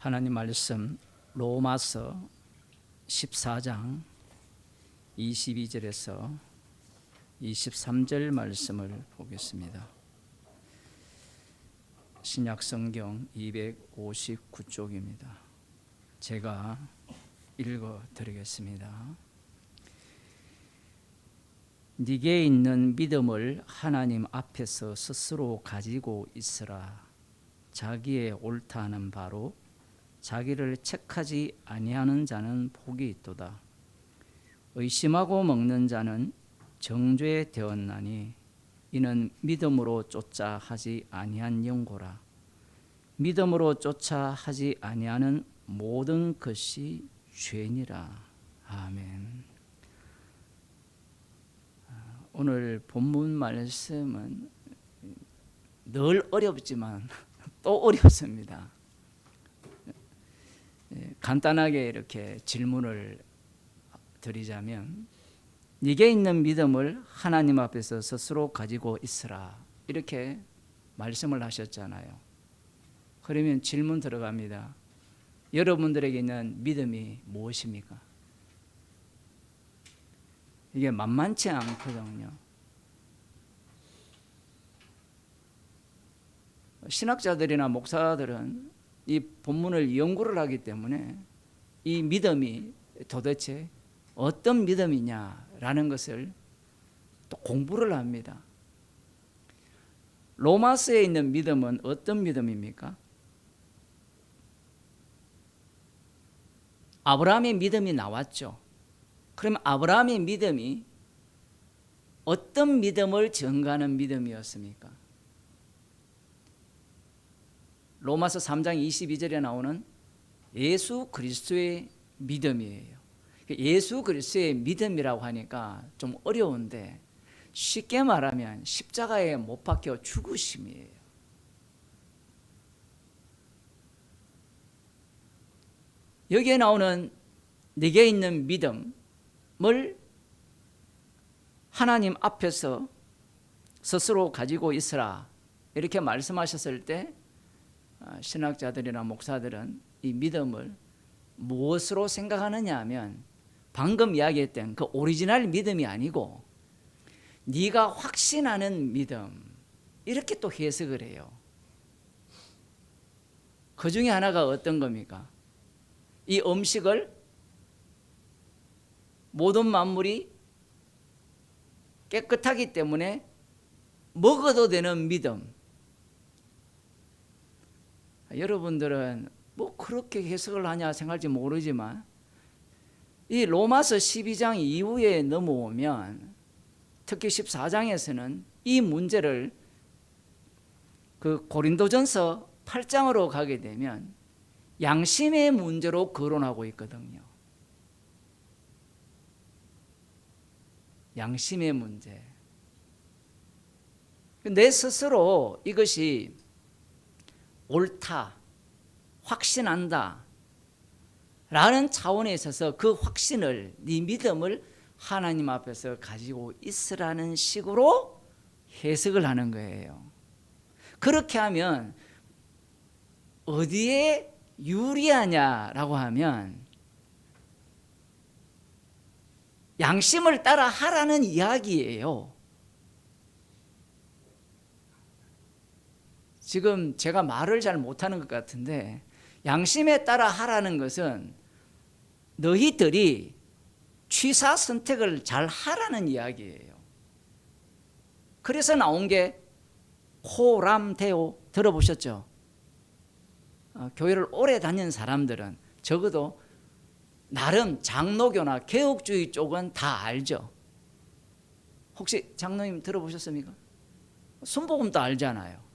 하나님 말씀 로마서 14장 22절에서 23절 말씀을 보겠습니다. 신약성경 259쪽입니다. 제가 읽어 드리겠습니다. 네게 있는 믿음을 하나님 앞에서 스스로 가지고 있으라. 자기의 옳다 하는 바로 자기를 책하지 아니하는 자는 복이 있도다. 의심하고 먹는 자는 정죄 되었나니 이는 믿음으로 쫓아 하지 아니한 영고라. 믿음으로 쫓아 하지 아니하는 모든 것이 죄니라. 아멘. 오늘 본문 말씀은 늘 어렵지만 또 어렵습니다. 간단하게 이렇게 질문을 드리자면, 네게 있는 믿음을 하나님 앞에서 스스로 가지고 있으라, 이렇게 말씀을 하셨잖아요. 그러면 질문 들어갑니다. 여러분들에게 있는 믿음이 무엇입니까? 이게 만만치 않거든요. 신학자들이나 목사들은 이 본문을 연구를 하기 때문에 이 믿음이 도대체 어떤 믿음이냐라는 것을 또 공부를 합니다. 로마서에 있는 믿음은 어떤 믿음입니까? 아브라함의 믿음이 나왔죠. 그럼 아브라함의 믿음이 어떤 믿음을 증거하는 믿음이었습니까? 로마서 3장 22절에 나오는 예수 그리스도의 믿음이에요. 예수 그리스도의 믿음이라고 하니까 좀 어려운데, 쉽게 말하면 십자가에 못 박혀 죽으심이에요. 여기에 나오는 네게 있는 믿음을 하나님 앞에서 스스로 가지고 있으라, 이렇게 말씀하셨을 때 신학자들이나 목사들은 이 믿음을 무엇으로 생각하느냐 하면, 방금 이야기했던 그 오리지널 믿음이 아니고 네가 확신하는 믿음, 이렇게 또 해석을 해요. 그 중에 하나가 어떤 겁니까? 이 음식을 모든 만물이 깨끗하기 때문에 먹어도 되는 믿음. 여러분들은 뭐 그렇게 해석을 하냐 생각할지 모르지만, 이 로마서 12장 이후에 넘어오면, 특히 14장에서는 이 문제를 그 고린도전서 8장으로 가게 되면 양심의 문제로 거론하고 있거든요. 양심의 문제. 내 스스로 이것이 옳다, 확신한다 라는 차원에 있어서 그 확신을, 네 믿음을 하나님 앞에서 가지고 있으라는 식으로 해석을 하는 거예요. 그렇게 하면 어디에 유리하냐라고 하면, 양심을 따라 하라는 이야기예요. 지금 제가 말을 잘 못하는 것 같은데, 양심에 따라 하라는 것은 너희들이 취사 선택을 잘 하라는 이야기예요. 그래서 나온 게 코람데오, 들어보셨죠? 교회를 오래 다닌 사람들은 적어도 나름 장로교나 개혁주의 쪽은 다 알죠. 혹시 장로님 들어보셨습니까? 순복음도 알잖아요.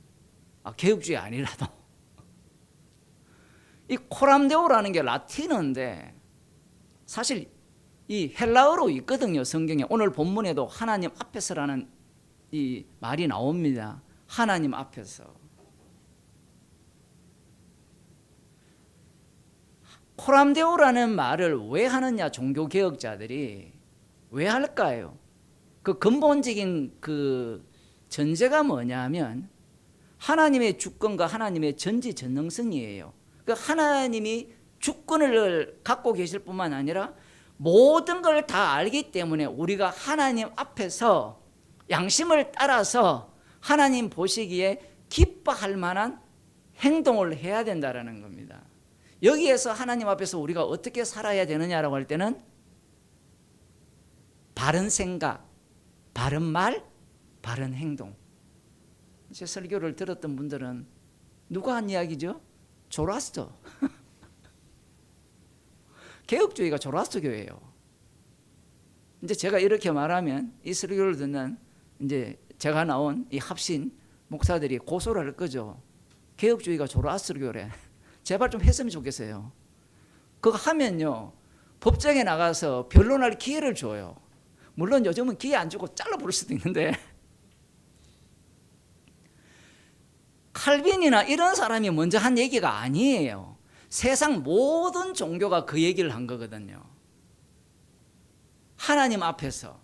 개혁주의 아니라도. 이 코람데오라는 게 라틴어인데 사실 이 헬라어로 있거든요, 성경에. 오늘 본문에도 하나님 앞에서라는 이 말이 나옵니다. 하나님 앞에서. 코람데오라는 말을 왜 하느냐, 종교개혁자들이 왜 할까요? 그 근본적인 그 전제가 뭐냐면 하나님의 주권과 하나님의 전지전능성이에요. 그 하나님이 주권을 갖고 계실 뿐만 아니라 모든 걸 다 알기 때문에 우리가 하나님 앞에서 양심을 따라서 하나님 보시기에 기뻐할 만한 행동을 해야 된다는 겁니다. 여기에서 하나님 앞에서 우리가 어떻게 살아야 되느냐라고 할 때는 바른 생각, 바른 말, 바른 행동. 제 설교를 들었던 분들은 누가 한 이야기죠? 조라스터. 개혁주의가 조라스터 교회예요. 이제 제가 이렇게 말하면 이 설교를 듣는 이제 제가 나온 이 합신 목사들이 고소를 할 거죠. 개혁주의가 조라스터 교회. 제발 좀 했으면 좋겠어요. 그거 하면요, 법정에 나가서 변론할 기회를 줘요. 물론 요즘은 기회 안 주고 잘라버릴 수도 있는데, 칼빈이나 이런 사람이 먼저 한 얘기가 아니에요. 세상 모든 종교가 그 얘기를 한 거거든요. 하나님 앞에서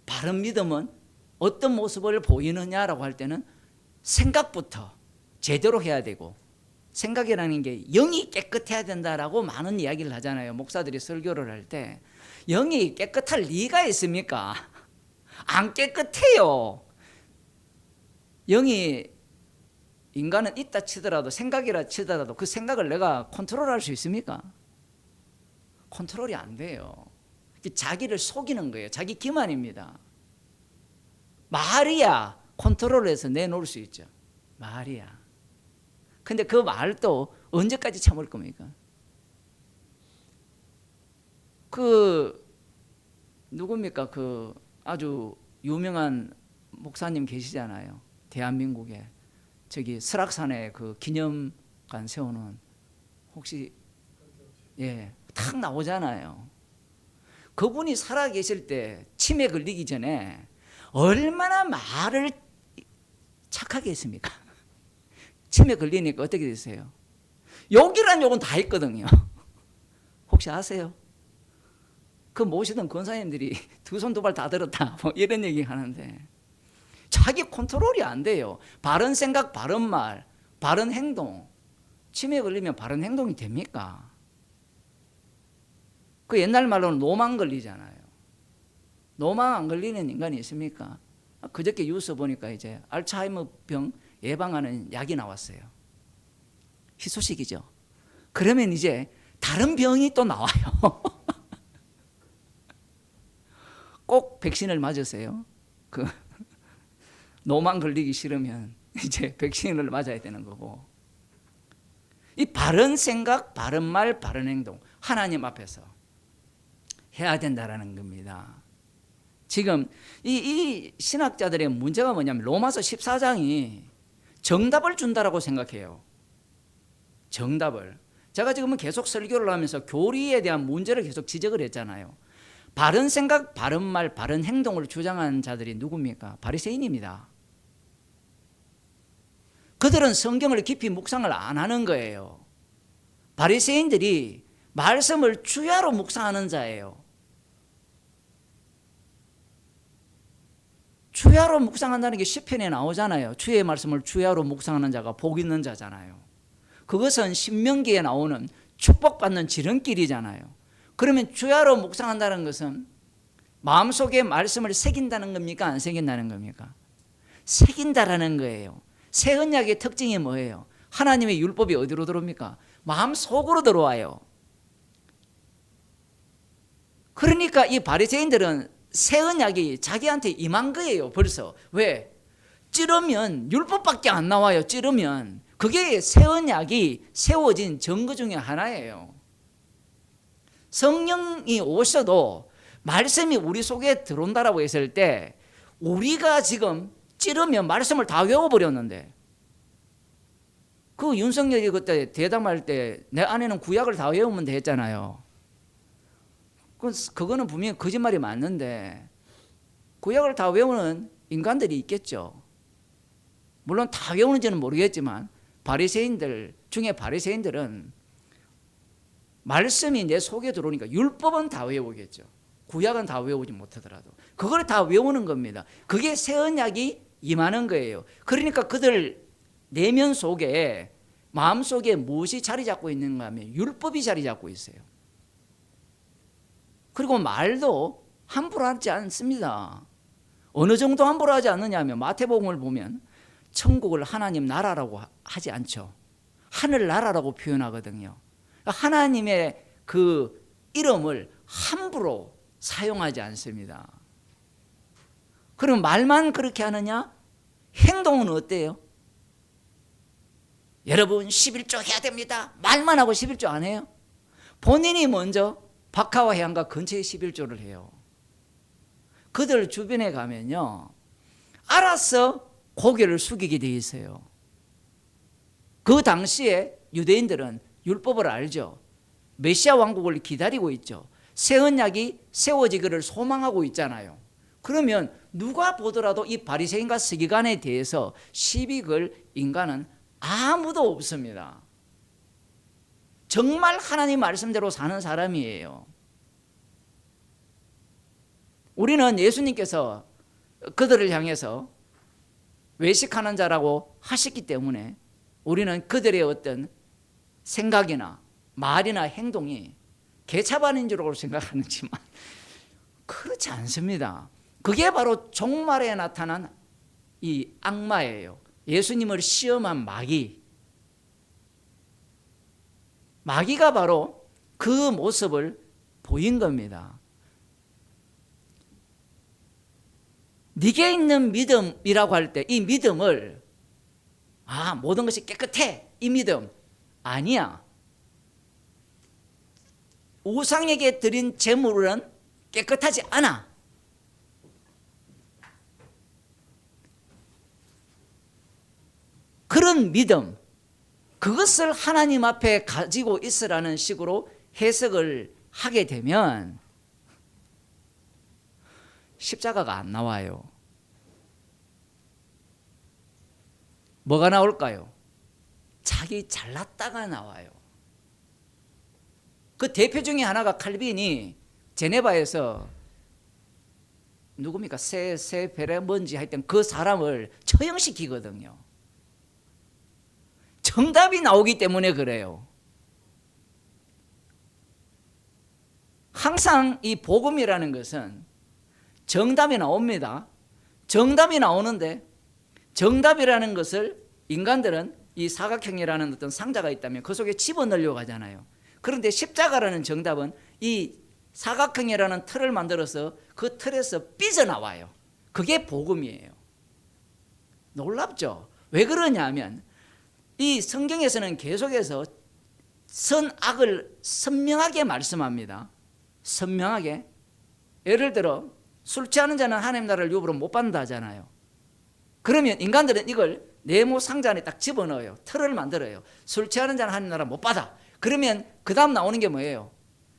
바른 믿음은 어떤 모습을 보이느냐라고 할 때는 생각부터 제대로 해야 되고, 생각이라는 게 영이 깨끗해야 된다라고 많은 이야기를 하잖아요. 목사들이 설교를 할 때 영이 깨끗할 리가 있습니까? 안 깨끗해요. 영이, 인간은 있다 치더라도, 생각이라 치더라도 그 생각을 내가 컨트롤할 수 있습니까? 컨트롤이 안 돼요. 자기를 속이는 거예요. 자기 기만입니다. 말이야 컨트롤해서 내놓을 수 있죠. 말이야. 근데 그 말도 언제까지 참을 겁니까? 누굽니까? 아주 유명한 목사님 계시잖아요. 대한민국에. 저기 설악산에 기념관 세우는, 혹시, 탁 나오잖아요. 그분이 살아 계실 때 치매 걸리기 전에 얼마나 말을 착하게 했습니까? 치매 걸리니까 어떻게 되세요? 욕이란 욕은 다 했거든요. 혹시 아세요? 그 모시던 권사님들이 두 손 두 발 다 들었다 뭐 이런 얘기 하는데, 자기 컨트롤이 안 돼요. 바른 생각, 바른 말, 바른 행동. 치매 걸리면 바른 행동이 됩니까? 그 옛날 말로는 노망 걸리잖아요. 노망 안 걸리는 인간이 있습니까? 그저께 뉴스 보니까 이제 알츠하이머 병 예방하는 약이 나왔어요. 희소식이죠. 그러면 이제 다른 병이 또 나와요. 꼭 백신을 맞으세요. 노만 걸리기 싫으면 이제 백신을 맞아야 되는 거고. 이 바른 생각, 바른 말, 바른 행동, 하나님 앞에서 해야 된다라는 겁니다. 지금 이 신학자들의 문제가 뭐냐면 로마서 14장이 정답을 준다라고 생각해요. 정답을. 제가 지금은 계속 설교를 하면서 교리에 대한 문제를 계속 지적을 했잖아요. 바른 생각, 바른 말, 바른 행동을 주장하는 자들이 누굽니까? 바리새인입니다. 그들은 성경을 깊이 묵상을 안 하는 거예요. 바리새인들이 말씀을 주야로 묵상하는 자예요. 주야로 묵상한다는 게 시편에 나오잖아요. 주의 말씀을 주야로 묵상하는 자가 복 있는 자잖아요. 그것은 신명기에 나오는 축복받는 지름길이잖아요. 그러면 주야로 묵상한다는 것은 마음속에 말씀을 새긴다는 겁니까? 안 새긴다는 겁니까? 새긴다라는 거예요. 새 언약의 특징이 뭐예요? 하나님의 율법이 어디로 들어옵니까? 마음속으로 들어와요. 그러니까 이 바리새인들은 새 언약이 자기한테 임한 거예요. 벌써. 왜? 찌르면 율법밖에 안 나와요. 찌르면. 그게 새 언약이 세워진 증거 중에 하나예요. 성령이 오셔도 말씀이 우리 속에 들어온다라고 했을 때 우리가 지금 찌르면 말씀을 다 외워버렸는데, 그 윤석열이 그때 대담할 때 내 안에는 구약을 다 외우면 돼 했잖아요. 그거는 분명히 거짓말이 맞는데, 구약을 다 외우는 인간들이 있겠죠. 물론 다 외우는지는 모르겠지만 바리새인들 중에 바리새인들은 말씀이 내 속에 들어오니까 율법은 다 외우겠죠. 구약은 다 외우지 못하더라도 그걸 다 외우는 겁니다. 그게 새 언약이 임하는 거예요. 그러니까 그들 내면 속에 마음속에 무엇이 자리 잡고 있는가 하면 율법이 자리 잡고 있어요. 그리고 말도 함부로 하지 않습니다. 어느 정도 함부로 하지 않느냐 하면 마태복음을 보면 천국을 하나님 나라라고 하지 않죠. 하늘나라라고 표현하거든요. 하나님의 그 이름을 함부로 사용하지 않습니다. 그럼 말만 그렇게 하느냐? 행동은 어때요? 여러분 11조 해야 됩니다. 말만 하고 11조 안 해요? 본인이 먼저 박하와 해안가 근처에 11조를 해요. 그들 주변에 가면요, 알아서 고개를 숙이게 돼 있어요. 그 당시에 유대인들은 율법을 알죠. 메시아 왕국을 기다리고 있죠. 새 언약이 세워지기를 소망하고 있잖아요. 그러면 누가 보더라도 이 바리새인과 서기관에 대해서 시비 걸 인간은 아무도 없습니다. 정말 하나님 말씀대로 사는 사람이에요. 우리는 예수님께서 그들을 향해서 외식하는 자라고 하셨기 때문에 우리는 그들의 어떤 생각이나 말이나 행동이 개차반인 줄 생각하는지만 그렇지 않습니다. 그게 바로 종말에 나타난 이 악마예요. 예수님을 시험한 마귀가 바로 그 모습을 보인 겁니다. 네게 있는 믿음이라고 할 때 이 믿음을 모든 것이 깨끗해, 이 믿음 아니야. 우상에게 드린 제물은 깨끗하지 않아. 그런 믿음, 그것을 하나님 앞에 가지고 있으라는 식으로 해석을 하게 되면 십자가가 안 나와요. 뭐가 나올까요? 자기 잘났다가 나와요. 그 대표 중에 하나가 칼빈이 제네바에서 누굽니까? 세베레 뭔지 하여튼 그 사람을 처형시키거든요. 정답이 나오기 때문에 그래요. 항상 이 복음이라는 것은 정답이 나옵니다. 정답이 나오는데 정답이라는 것을 인간들은 이 사각형이라는 어떤 상자가 있다면 그 속에 집어넣으려고 하잖아요. 그런데 십자가라는 정답은 이 사각형이라는 틀을 만들어서 그 틀에서 삐져나와요. 그게 복음이에요. 놀랍죠? 왜 그러냐 하면 이 성경에서는 계속해서 선악을 선명하게 말씀합니다. 선명하게. 예를 들어 술 취하는 자는 하나님 나라를 유업으로 못 받는다 하잖아요. 그러면 인간들은 이걸 네모 상자 안에 딱 집어넣어요. 틀을 만들어요. 술 취하는 자는 하나님 나라 못 받아. 그러면 그 다음 나오는 게 뭐예요?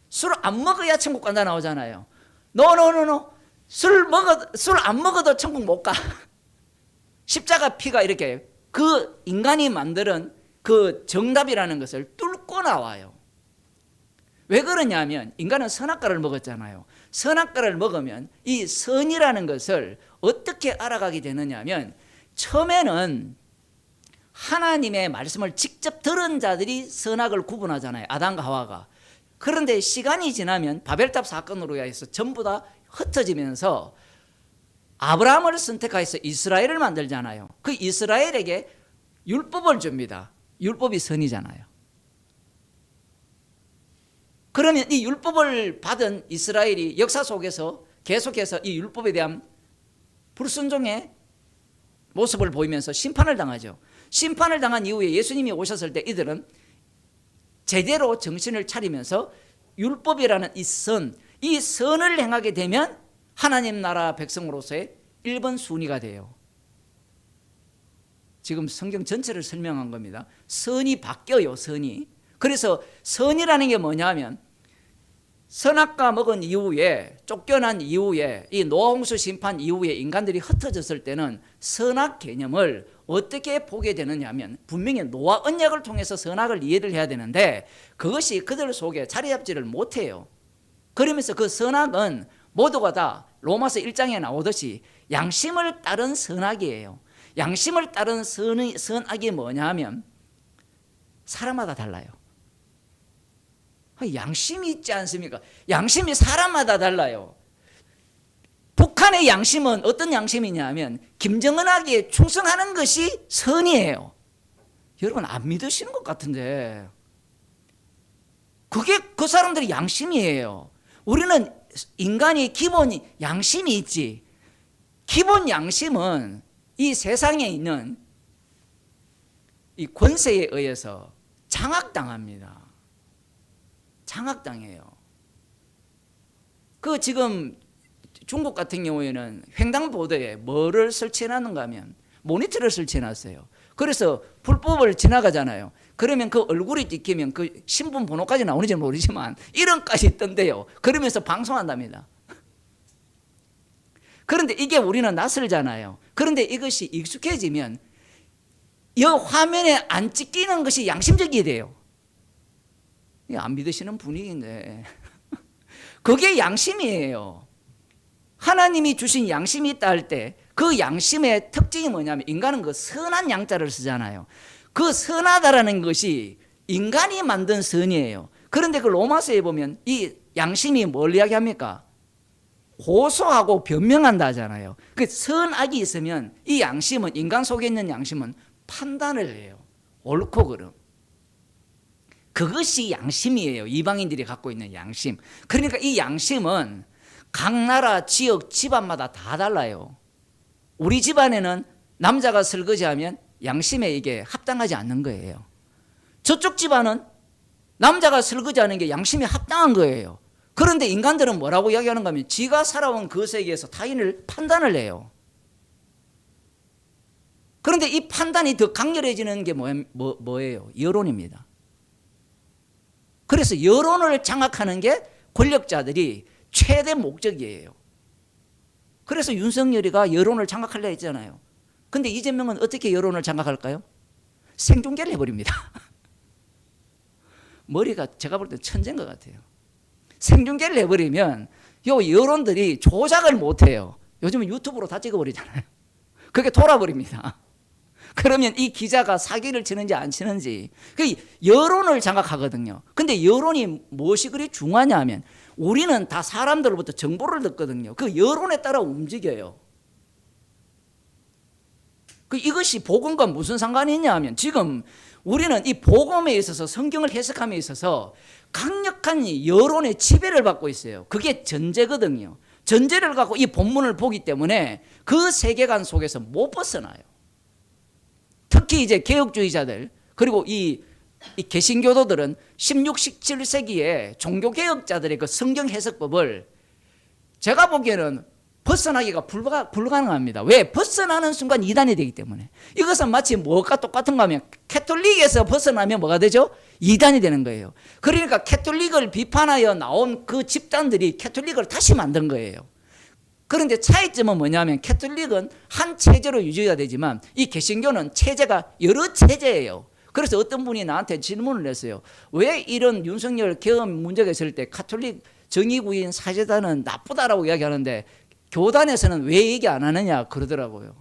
술 안 먹어야 천국 간다 나오잖아요. 노노노노. 술 안 먹어도 천국 못 가. 십자가 피가 이렇게 그 인간이 만드는 그 정답이라는 것을 뚫고 나와요. 왜 그러냐면 인간은 선악과를 먹었잖아요. 선악과를 먹으면 이 선이라는 것을 어떻게 알아가게 되느냐 하면 처음에는 하나님의 말씀을 직접 들은 자들이 선악을 구분하잖아요. 아담과 하와가. 그런데 시간이 지나면 바벨탑 사건으로 인해서 전부 다 흩어지면서 아브라함을 선택해서 이스라엘을 만들잖아요. 그 이스라엘에게 율법을 줍니다. 율법이 선이잖아요. 그러면 이 율법을 받은 이스라엘이 역사 속에서 계속해서 이 율법에 대한 불순종의 모습을 보이면서 심판을 당하죠. 심판을 당한 이후에 예수님이 오셨을 때 이들은 제대로 정신을 차리면서 율법이라는 이 선을 행하게 되면 하나님 나라 백성으로서의 1번 순위가 돼요. 지금 성경 전체를 설명한 겁니다. 선이 바뀌어요, 선이. 그래서 선이라는 게 뭐냐면 선악과 먹은 이후에 쫓겨난 이후에 이 노아홍수 심판 이후에 인간들이 흩어졌을 때는 선악 개념을 어떻게 보게 되느냐 하면 분명히 노아 언약을 통해서 선악을 이해를 해야 되는데 그것이 그들 속에 자리 잡지를 못해요. 그러면서 그 선악은 모두가 다 로마서 1장에 나오듯이 양심을 따른 선악이에요. 양심을 따른 선악이 뭐냐 하면 사람마다 달라요. 양심이 있지 않습니까? 양심이 사람마다 달라요. 북한의 양심은 어떤 양심이냐면 김정은에게 충성하는 것이 선이에요. 여러분 안 믿으시는 것 같은데 그게 그 사람들의 양심이에요. 우리는 인간이 기본 양심이 있지. 기본 양심은 이 세상에 있는 이 권세에 의해서 장악당합니다. 장악당해요. 그 지금 중국 같은 경우에는 횡단보도에 뭐를 설치해놨는가 하면 모니터를 설치해놨어요. 그래서 불법을 지나가잖아요. 그러면 그 얼굴이 찍히면 그 신분 번호까지 나오는지 모르지만 이름까지 뜬대요. 그러면서 방송한답니다. 그런데 이게 우리는 낯설잖아요. 그런데 이것이 익숙해지면 이 화면에 안 찍히는 것이 양심적이 돼요. 안 믿으시는 분위기인데 그게 양심이에요. 하나님이 주신 양심이 있다 할 때 그 양심의 특징이 뭐냐면 인간은 그 선한 양자를 쓰잖아요. 그 선하다라는 것이 인간이 만든 선이에요. 그런데 그 로마서에 보면 이 양심이 뭘 이야기합니까? 고소하고 변명한다 하잖아요. 그 선악이 있으면 이 양심은 인간 속에 있는 양심은 판단을 해요. 옳고 그름. 그것이 양심이에요. 이방인들이 갖고 있는 양심. 그러니까 이 양심은 각 나라, 지역, 집안마다 다 달라요. 우리 집안에는 남자가 설거지하면 양심에 이게 합당하지 않는 거예요. 저쪽 집안은 남자가 설거지하는 게 양심에 합당한 거예요. 그런데 인간들은 뭐라고 이야기하는가 하면 지가 살아온 그 세계에서 타인을 판단을 해요. 그런데 이 판단이 더 강렬해지는 게 뭐예요? 여론입니다. 그래서 여론을 장악하는 게 권력자들이 최대 목적이에요. 그래서 윤석열이가 여론을 장악하려 했잖아요. 근데 이재명은 어떻게 여론을 장악할까요? 생중계를 해버립니다. 머리가 제가 볼 때 천재인 것 같아요. 생중계를 해버리면 요 여론들이 조작을 못해요. 요즘은 유튜브로 다 찍어버리잖아요. 그게 돌아버립니다. 그러면 이 기자가 사기를 치는지 안 치는지 그 여론을 장악하거든요. 근데 여론이 무엇이 그리 중요하냐 하면 우리는 다 사람들로부터 정보를 듣거든요. 그 여론에 따라 움직여요. 이것이 복음과 무슨 상관이 있냐 하면 지금 우리는 이 복음에 있어서 성경을 해석함에 있어서 강력한 여론의 지배를 받고 있어요. 그게 전제거든요. 전제를 갖고 이 본문을 보기 때문에 그 세계관 속에서 못 벗어나요. 특히 이제 개혁주의자들 그리고 이 개신교도들은 16, 17세기에 종교개혁자들의 그 성경 해석법을 제가 보기에는 벗어나기가 불가능합니다. 왜? 벗어나는 순간 이단이 되기 때문에. 이것은 마치 뭐가 똑같은가 하면 캐톨릭에서 벗어나면 뭐가 되죠? 이단이 되는 거예요. 그러니까 캐톨릭을 비판하여 나온 그 집단들이 캐톨릭을 다시 만든 거예요. 그런데 차이점은 뭐냐면 캐톨릭은 한 체제로 유지가 되지만 이 개신교는 체제가 여러 체제예요. 그래서 어떤 분이 나한테 질문을 했어요. 왜 이런 윤석열 계엄 문제가 있을 때 카톨릭 정의구인 사제단은 나쁘다라고 이야기하는데 교단에서는 왜 얘기 안 하느냐 그러더라고요.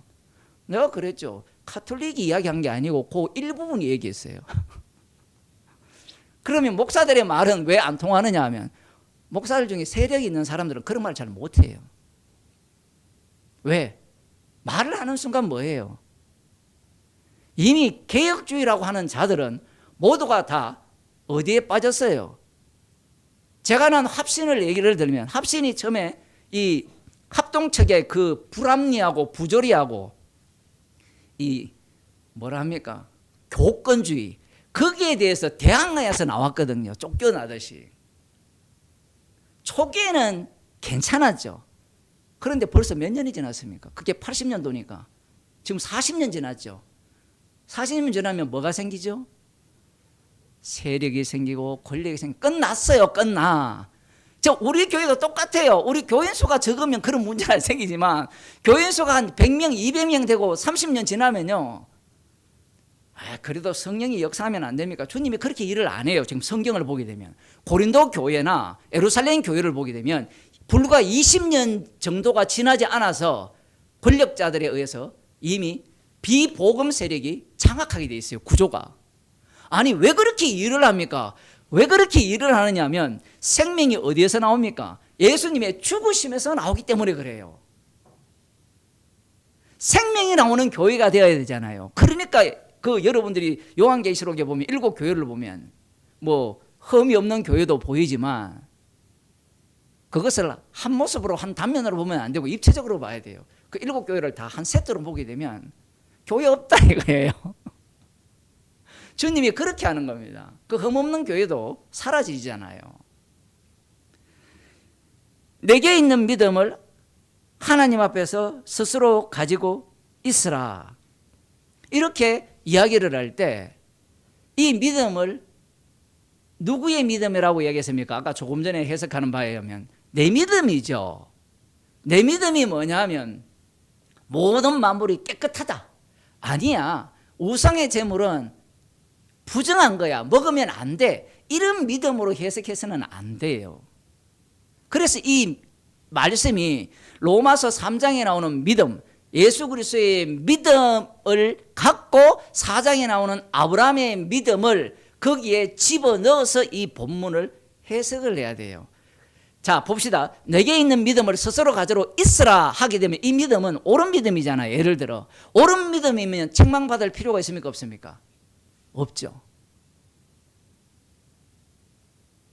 내가 그랬죠. 카톨릭이 이야기한 게 아니고 그 일부분이 얘기했어요. 그러면 목사들의 말은 왜 안 통하느냐 하면 목사들 중에 세력이 있는 사람들은 그런 말 잘 못해요. 왜? 말을 하는 순간 뭐예요? 이미 개혁주의라고 하는 자들은 모두가 다 어디에 빠졌어요? 제가 난 합신을 얘기를 들면 합신이 처음에 이 합동측의 그 불합리하고 부조리하고 이 뭐라 합니까? 교권주의 거기에 대해서 대항하여서 나왔거든요. 쫓겨나듯이. 초기에는 괜찮았죠. 그런데 벌써 몇 년이 지났습니까? 그게 80년도니까 지금 40년 지났죠. 40년 지나면 뭐가 생기죠? 세력이 생기고 권력이 생기고 끝났어요. 끝나. 우리 교회도 똑같아요. 우리 교인 수가 적으면 그런 문제가 생기지만 교인 수가 한 100명, 200명 되고 30년 지나면요. 그래도 성령이 역사하면 안 됩니까? 주님이 그렇게 일을 안 해요. 지금 성경을 보게 되면. 고린도 교회나 예루살렘 교회를 보게 되면 불과 20년 정도가 지나지 않아서 권력자들에 의해서 이미 비복음 세력이 장악하게 돼 있어요. 구조가. 아니 왜 그렇게 일을 합니까? 왜 그렇게 일을 하느냐 하면 생명이 어디에서 나옵니까? 예수님의 죽으심에서 나오기 때문에 그래요. 생명이 나오는 교회가 되어야 되잖아요. 그러니까 그 여러분들이 요한계시록에 보면 7교회를 보면 뭐 흠이 없는 교회도 보이지만 그것을 한 모습으로 한 단면으로 보면 안 되고 입체적으로 봐야 돼요. 그 7교회를 다 한 세트로 보게 되면 교회 없다 이거예요. 주님이 그렇게 하는 겁니다. 그 흠없는 교회도 사라지잖아요. 내게 있는 믿음을 하나님 앞에서 스스로 가지고 있으라. 이렇게 이야기를 할 때 이 믿음을 누구의 믿음이라고 얘기했습니까? 아까 조금 전에 해석하는 바에 의하면 내 믿음이죠. 내 믿음이 뭐냐면 모든 만물이 깨끗하다. 아니야. 우상의 제물은 부정한 거야. 먹으면 안 돼. 이런 믿음으로 해석해서는 안 돼요. 그래서 이 말씀이 로마서 3장에 나오는 믿음, 예수 그리스도의 믿음을 갖고 4장에 나오는 아브라함의 믿음을 거기에 집어넣어서 이 본문을 해석을 해야 돼요. 자, 봅시다. 내게 있는 믿음을 스스로 가지고 있으라 하게 되면 이 믿음은 옳은 믿음이잖아요. 예를 들어 옳은 믿음이면 책망받을 필요가 있습니까? 없습니까? 없죠.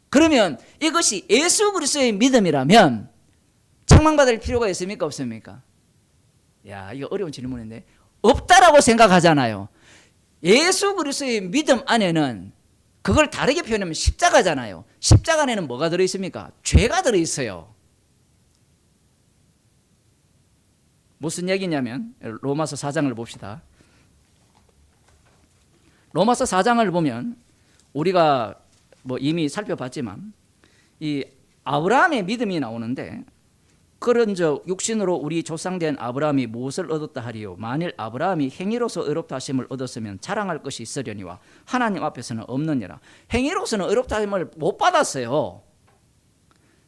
그러면 이것이 예수 그리스도의 믿음이라면 책망받을 필요가 있습니까? 없습니까? 야, 이거 어려운 질문인데 없다라고 생각하잖아요. 예수 그리스도의 믿음 안에는 그걸 다르게 표현하면 십자가잖아요. 십자가 안에는 뭐가 들어있습니까? 죄가 들어있어요. 무슨 얘기냐면 로마서 4장을 봅시다. 로마서 4장을 보면 우리가 뭐 이미 살펴봤지만 이 아브라함의 믿음이 나오는데 그런즉 육신으로 우리 조상된 아브라함이 무엇을 얻었다 하리요? 만일 아브라함이 행위로서 의롭다 하심을 얻었으면 자랑할 것이 있으려니와 하나님 앞에서는 없느니라. 행위로서는 의롭다 하심을 못 받았어요.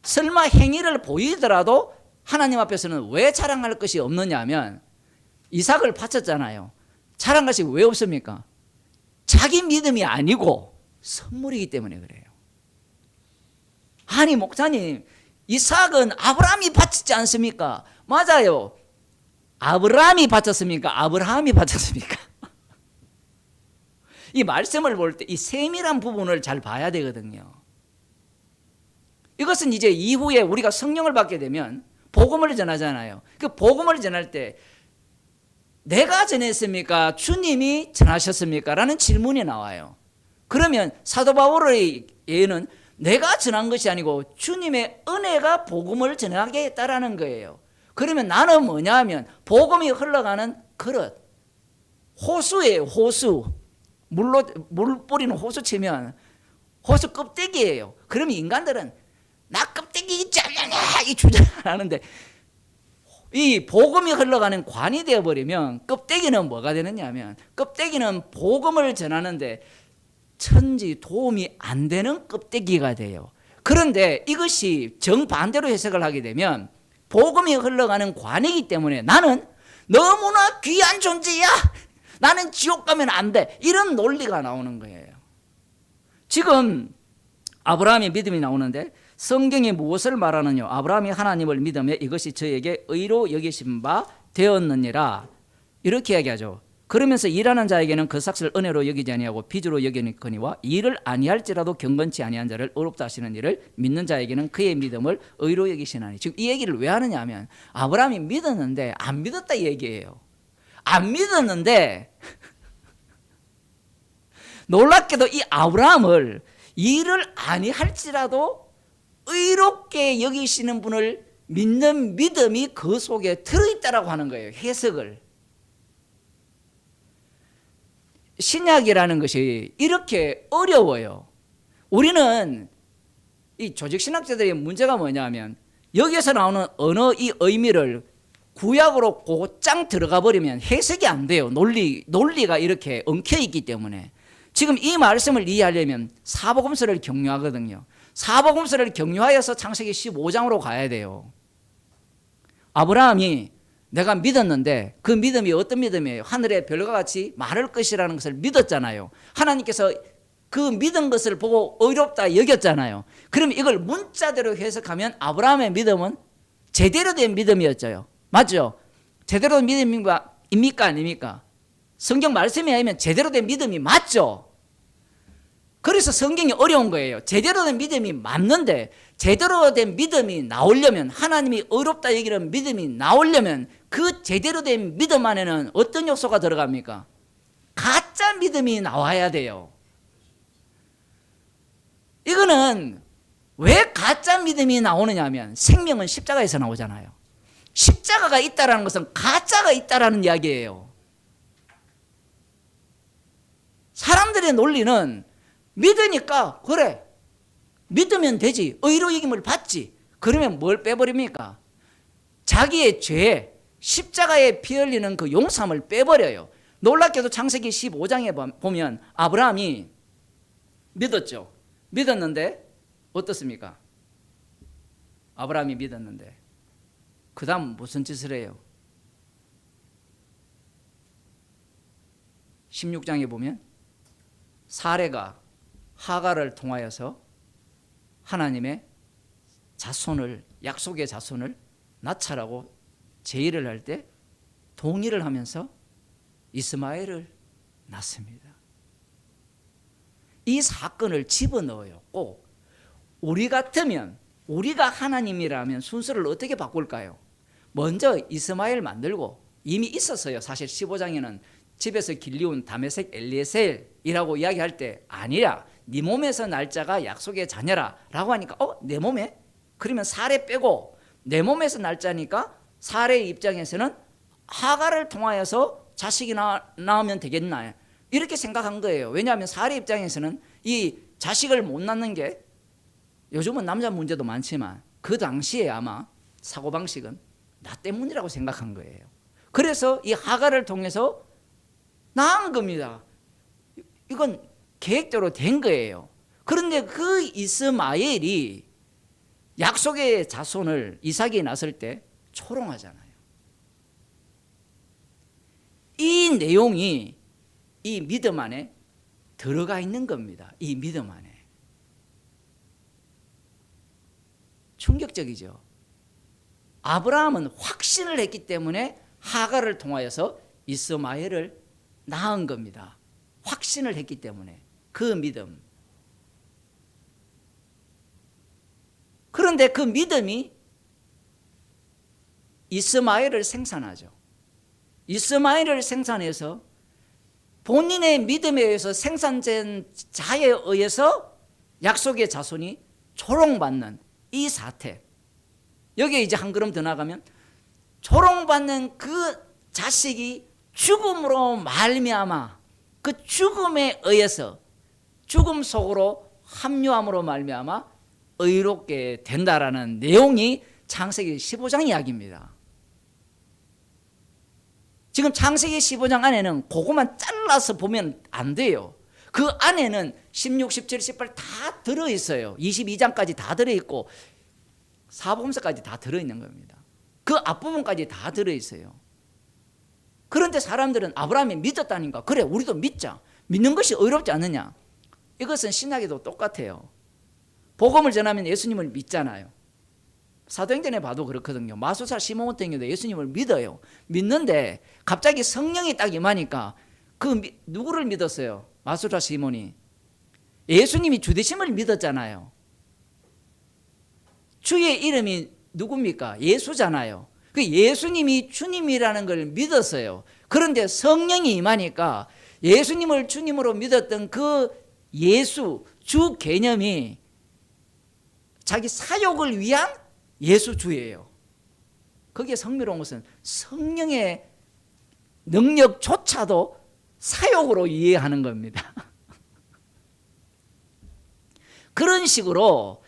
설마 행위를 보이더라도 하나님 앞에서는 왜 자랑할 것이 없느냐 하면 이삭을 바쳤잖아요. 자랑할 것이 왜 없습니까? 자기 믿음이 아니고 선물이기 때문에 그래요. 아니 목사님, 이삭은 아브라함이 바쳤지 않습니까? 맞아요. 아브라함이 바쳤습니까? 아브라함이 바쳤습니까? 이 말씀을 볼 때 이 세밀한 부분을 잘 봐야 되거든요. 이것은 이제 이후에 우리가 성령을 받게 되면 복음을 전하잖아요. 그 복음을 전할 때 내가 전했습니까? 주님이 전하셨습니까? 라는 질문이 나와요. 그러면 사도 바울의 예는 내가 전한 것이 아니고 주님의 은혜가 복음을 전하게 했다라는 거예요. 그러면 나는 뭐냐 하면 복음이 흘러가는 그릇, 호수예요. 호수. 물 뿌리는 호수 치면 호수 껍데기예요. 그러면 인간들은 나 껍데기 있지 않느냐 이 주장을 하는데 이 복음이 흘러가는 관이 되어버리면 껍데기는 뭐가 되느냐 하면 껍데기는 복음을 전하는데 천지 도움이 안 되는 껍데기가 돼요. 그런데 이것이 정반대로 해석을 하게 되면 복음이 흘러가는 관이기 때문에 나는 너무나 귀한 존재야. 나는 지옥 가면 안 돼. 이런 논리가 나오는 거예요. 지금 아브라함의 믿음이 나오는데 성경이 무엇을 말하느냐? 아브라함이 하나님을 믿으며 이것이 저에게 의로 여기신 바 되었느니라. 이렇게 얘기하죠. 그러면서 일하는 자에게는 그 삭을 은혜로 여기지 아니하고 빚으로 여기거니와 일을 아니할지라도 경건치 아니한 자를 의롭다 하시는 일을 믿는 자에게는 그의 믿음을 의로 여기시나니. 지금 이 얘기를 왜 하느냐 하면 아브라함이 믿었는데 안 믿었다 이 얘기예요. 안 믿었는데 놀랍게도 이 아브라함을 일을 아니할지라도 의롭게 여기시는 분을 믿는 믿음이 그 속에 들어있다라고 하는 거예요. 해석을. 신약이라는 것이 이렇게 어려워요. 우리는 이 조직신학자들의 문제가 뭐냐면 여기에서 나오는 언어 이 의미를 구약으로 곧장 들어가 버리면 해석이 안 돼요. 논리가 이렇게 엉켜 있기 때문에. 지금 이 말씀을 이해하려면 사복음서를 경유하거든요. 사복음서를 경유하여서 창세기 15장으로 가야 돼요. 아브라함이 내가 믿었는데 그 믿음이 어떤 믿음이에요? 하늘의 별과 같이 마를 것이라는 것을 믿었잖아요. 하나님께서 그 믿은 것을 보고 의롭다 여겼잖아요. 그럼 이걸 문자대로 해석하면 아브라함의 믿음은 제대로 된 믿음이었죠. 맞죠? 제대로 된 믿음입니까 아닙니까? 성경 말씀에 의하면 제대로 된 믿음이 맞죠. 그래서 성경이 어려운 거예요. 제대로 된 믿음이 맞는데 제대로 된 믿음이 나오려면, 하나님이 의롭다 여기는 믿음이 나오려면 그 제대로 된 믿음 안에는 어떤 요소가 들어갑니까? 가짜 믿음이 나와야 돼요. 이거는 왜 가짜 믿음이 나오느냐 하면 생명은 십자가에서 나오잖아요. 십자가가 있다는 것은 가짜가 있다는 이야기예요. 사람들의 논리는 믿으니까 그래, 믿으면 되지, 의로 여김을 받지. 그러면 뭘 빼버립니까? 자기의 죄, 십자가에 피 흘리는 그 용서함을 빼버려요. 놀랍게도 창세기 15장에 보면 아브라함이 믿었죠. 믿었는데 어떻습니까? 아브라함이 믿었는데 그 다음 무슨 짓을 해요? 16장에 보면 사레가 하갈을 통하여서 하나님의 자손을, 약속의 자손을 낳자라고 제의를 할 때 동의를 하면서 이스마엘을 낳습니다. 이 사건을 집어넣어요. 꼭 우리 같으면, 우리가 하나님이라면 순서를 어떻게 바꿀까요? 먼저 이스마엘 만들고, 이미 있었어요. 사실 15장에는 집에서 길리운 다메섹 엘리에셀이라고 이야기할 때 아니라 네 몸에서 날 자가 약속의 자녀라 라고 하니까 내 몸에? 그러면 사레 빼고 내 몸에서 날 자니까 사레의 입장에서는 하갈을 통하여서 자식이 낳으면 되겠나, 이렇게 생각한 거예요. 왜냐하면 사레 입장에서는 이 자식을 못 낳는 게, 요즘은 남자 문제도 많지만 그 당시에 아마 사고방식은 나 때문이라고 생각한 거예요. 그래서 이 하갈을 통해서 낳은 겁니다. 이건 계획대로 된 거예요. 그런데 그 이스마엘이 약속의 자손을 이삭이 낳았을 때 초롱하잖아요. 이 내용이 이 믿음 안에 들어가 있는 겁니다. 이 믿음 안에. 충격적이죠. 아브라함은 확신을 했기 때문에 하갈을 통하여서 이스마엘을 낳은 겁니다. 확신을 했기 때문에 그 믿음. 그런데 그 믿음이 이스마엘을 생산하죠. 이스마엘을 생산해서 본인의 믿음에 의해서 생산된 자에 의해서 약속의 자손이 초롱받는 이 사태. 여기에 이제 한 걸음 더 나가면 초롱받는 그 자식이 죽음으로 말미암아, 그 죽음에 의해서 죽음 속으로 합류함으로 말미암아 의롭게 된다라는 내용이 창세기 15장 이야기입니다. 지금 창세기 15장 안에는 그것만 잘라서 보면 안 돼요. 그 안에는 16, 17, 18 다 들어있어요. 22장까지 다 들어있고 사복음서까지 다 들어있는 겁니다. 그 앞부분까지 다 들어있어요. 그런데 사람들은 아브라함이 믿었다니까, 그래 우리도 믿자, 믿는 것이 의롭지 않느냐. 이것은 신약에도 똑같아요. 복음을 전하면 예수님을 믿잖아요. 사도행전에 봐도 그렇거든요. 마수사 시몬 같은 경우도 예수님을 믿어요. 믿는데 갑자기 성령이 딱 임하니까 누구를 믿었어요? 마수사 시몬이 예수님이 주되심을 믿었잖아요. 주의 이름이 누굽니까? 예수잖아요. 그 예수님이 주님이라는 걸 믿었어요. 그런데 성령이 임하니까 예수님을 주님으로 믿었던 그 예수, 주 개념이 자기 사역을 위한 예수주예요. 거기에 성미로운 것은 성령의 능력조차도 사역으로 이해하는 겁니다. 그런 식으로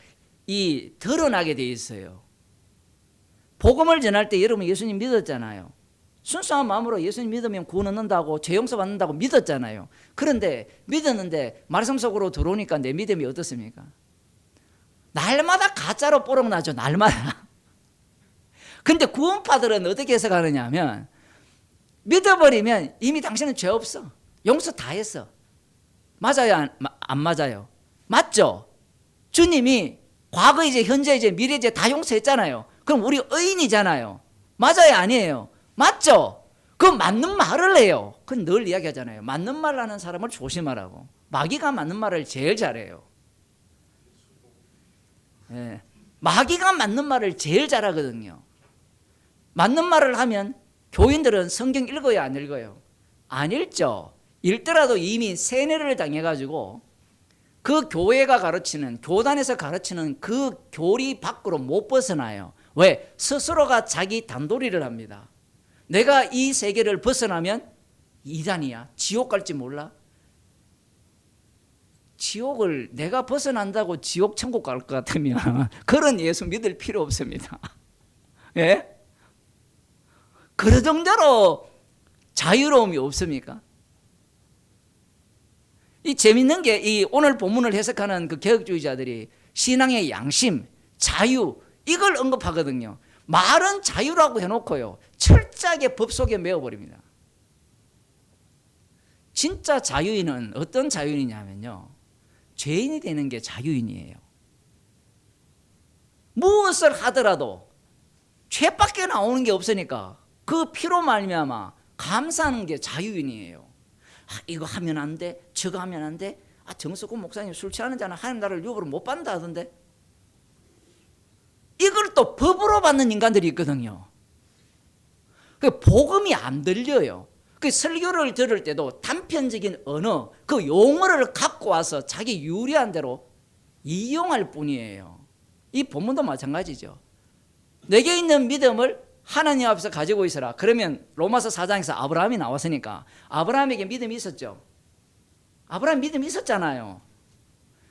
드러나게 돼 있어요. 복음을 전할 때 여러분 예수님 믿었잖아요. 순수한 마음으로 예수님 믿으면 구원 얻는다고, 죄 용서 받는다고 믿었잖아요. 그런데 믿었는데 말씀 속으로 들어오니까 내 믿음이 어떻습니까? 날마다 가짜로 뽀록나죠. 날마다. 근데 구원파들은 어떻게 해석하느냐 하면 믿어버리면 이미 당신은 죄 없어, 용서 다 했어. 맞아요 안 맞아요? 맞죠? 주님이 과거 이제 현재 이제 미래 이제 다 용서했잖아요. 그럼 우리 의인이잖아요. 맞아요, 아니에요? 맞죠? 그 맞는 말을 해요. 그건 늘 이야기하잖아요. 맞는 말 하는 사람을 조심하라고. 마귀가 맞는 말을 제일 잘해요. 예. 마귀가 맞는 말을 제일 잘하거든요. 맞는 말을 하면 교인들은 성경 읽어요, 안 읽어요? 안 읽죠. 읽더라도 이미 세뇌를 당해가지고 그 교회가 가르치는, 교단에서 가르치는 그 교리 밖으로 못 벗어나요. 왜? 스스로가 자기 단도리를 합니다. 내가 이 세계를 벗어나면 이단이야. 지옥 갈지 몰라? 지옥을 내가 벗어난다고 지옥 천국 갈 것 같으면 그런 예수 믿을 필요 없습니다. 예? 그 정도로 자유로움이 없습니까? 이 재밌는 게 이 오늘 본문을 해석하는 그 개혁주의자들이 신앙의 양심, 자유 이걸 언급하거든요. 말은 자유라고 해놓고요, 철저하게 법 속에 메어버립니다. 진짜 자유인은 어떤 자유인이냐면요, 죄인이 되는 게 자유인이에요. 무엇을 하더라도 죄밖에 나오는 게 없으니까 그 피로 말미암아 감사하는 게 자유인이에요. 아, 이거 하면 안 돼, 저거 하면 안 돼. 아, 정석훈 목사님 술 취하는 자는 하나님 나라를 유업으로 못 받는다 하던데. 이걸 또 법으로 받는 인간들이 있거든요. 그 복음이 안 들려요. 그 설교를 들을 때도 단편적인 언어, 그 용어를 갖고 와서 자기 유리한 대로 이용할 뿐이에요. 이 본문도 마찬가지죠. 내게 있는 믿음을 하나님 앞에서 가지고 있어라. 그러면 로마서 4장에서 아브라함이 나왔으니까 아브라함에게 믿음이 있었죠. 아브라함 믿음이 있었잖아요.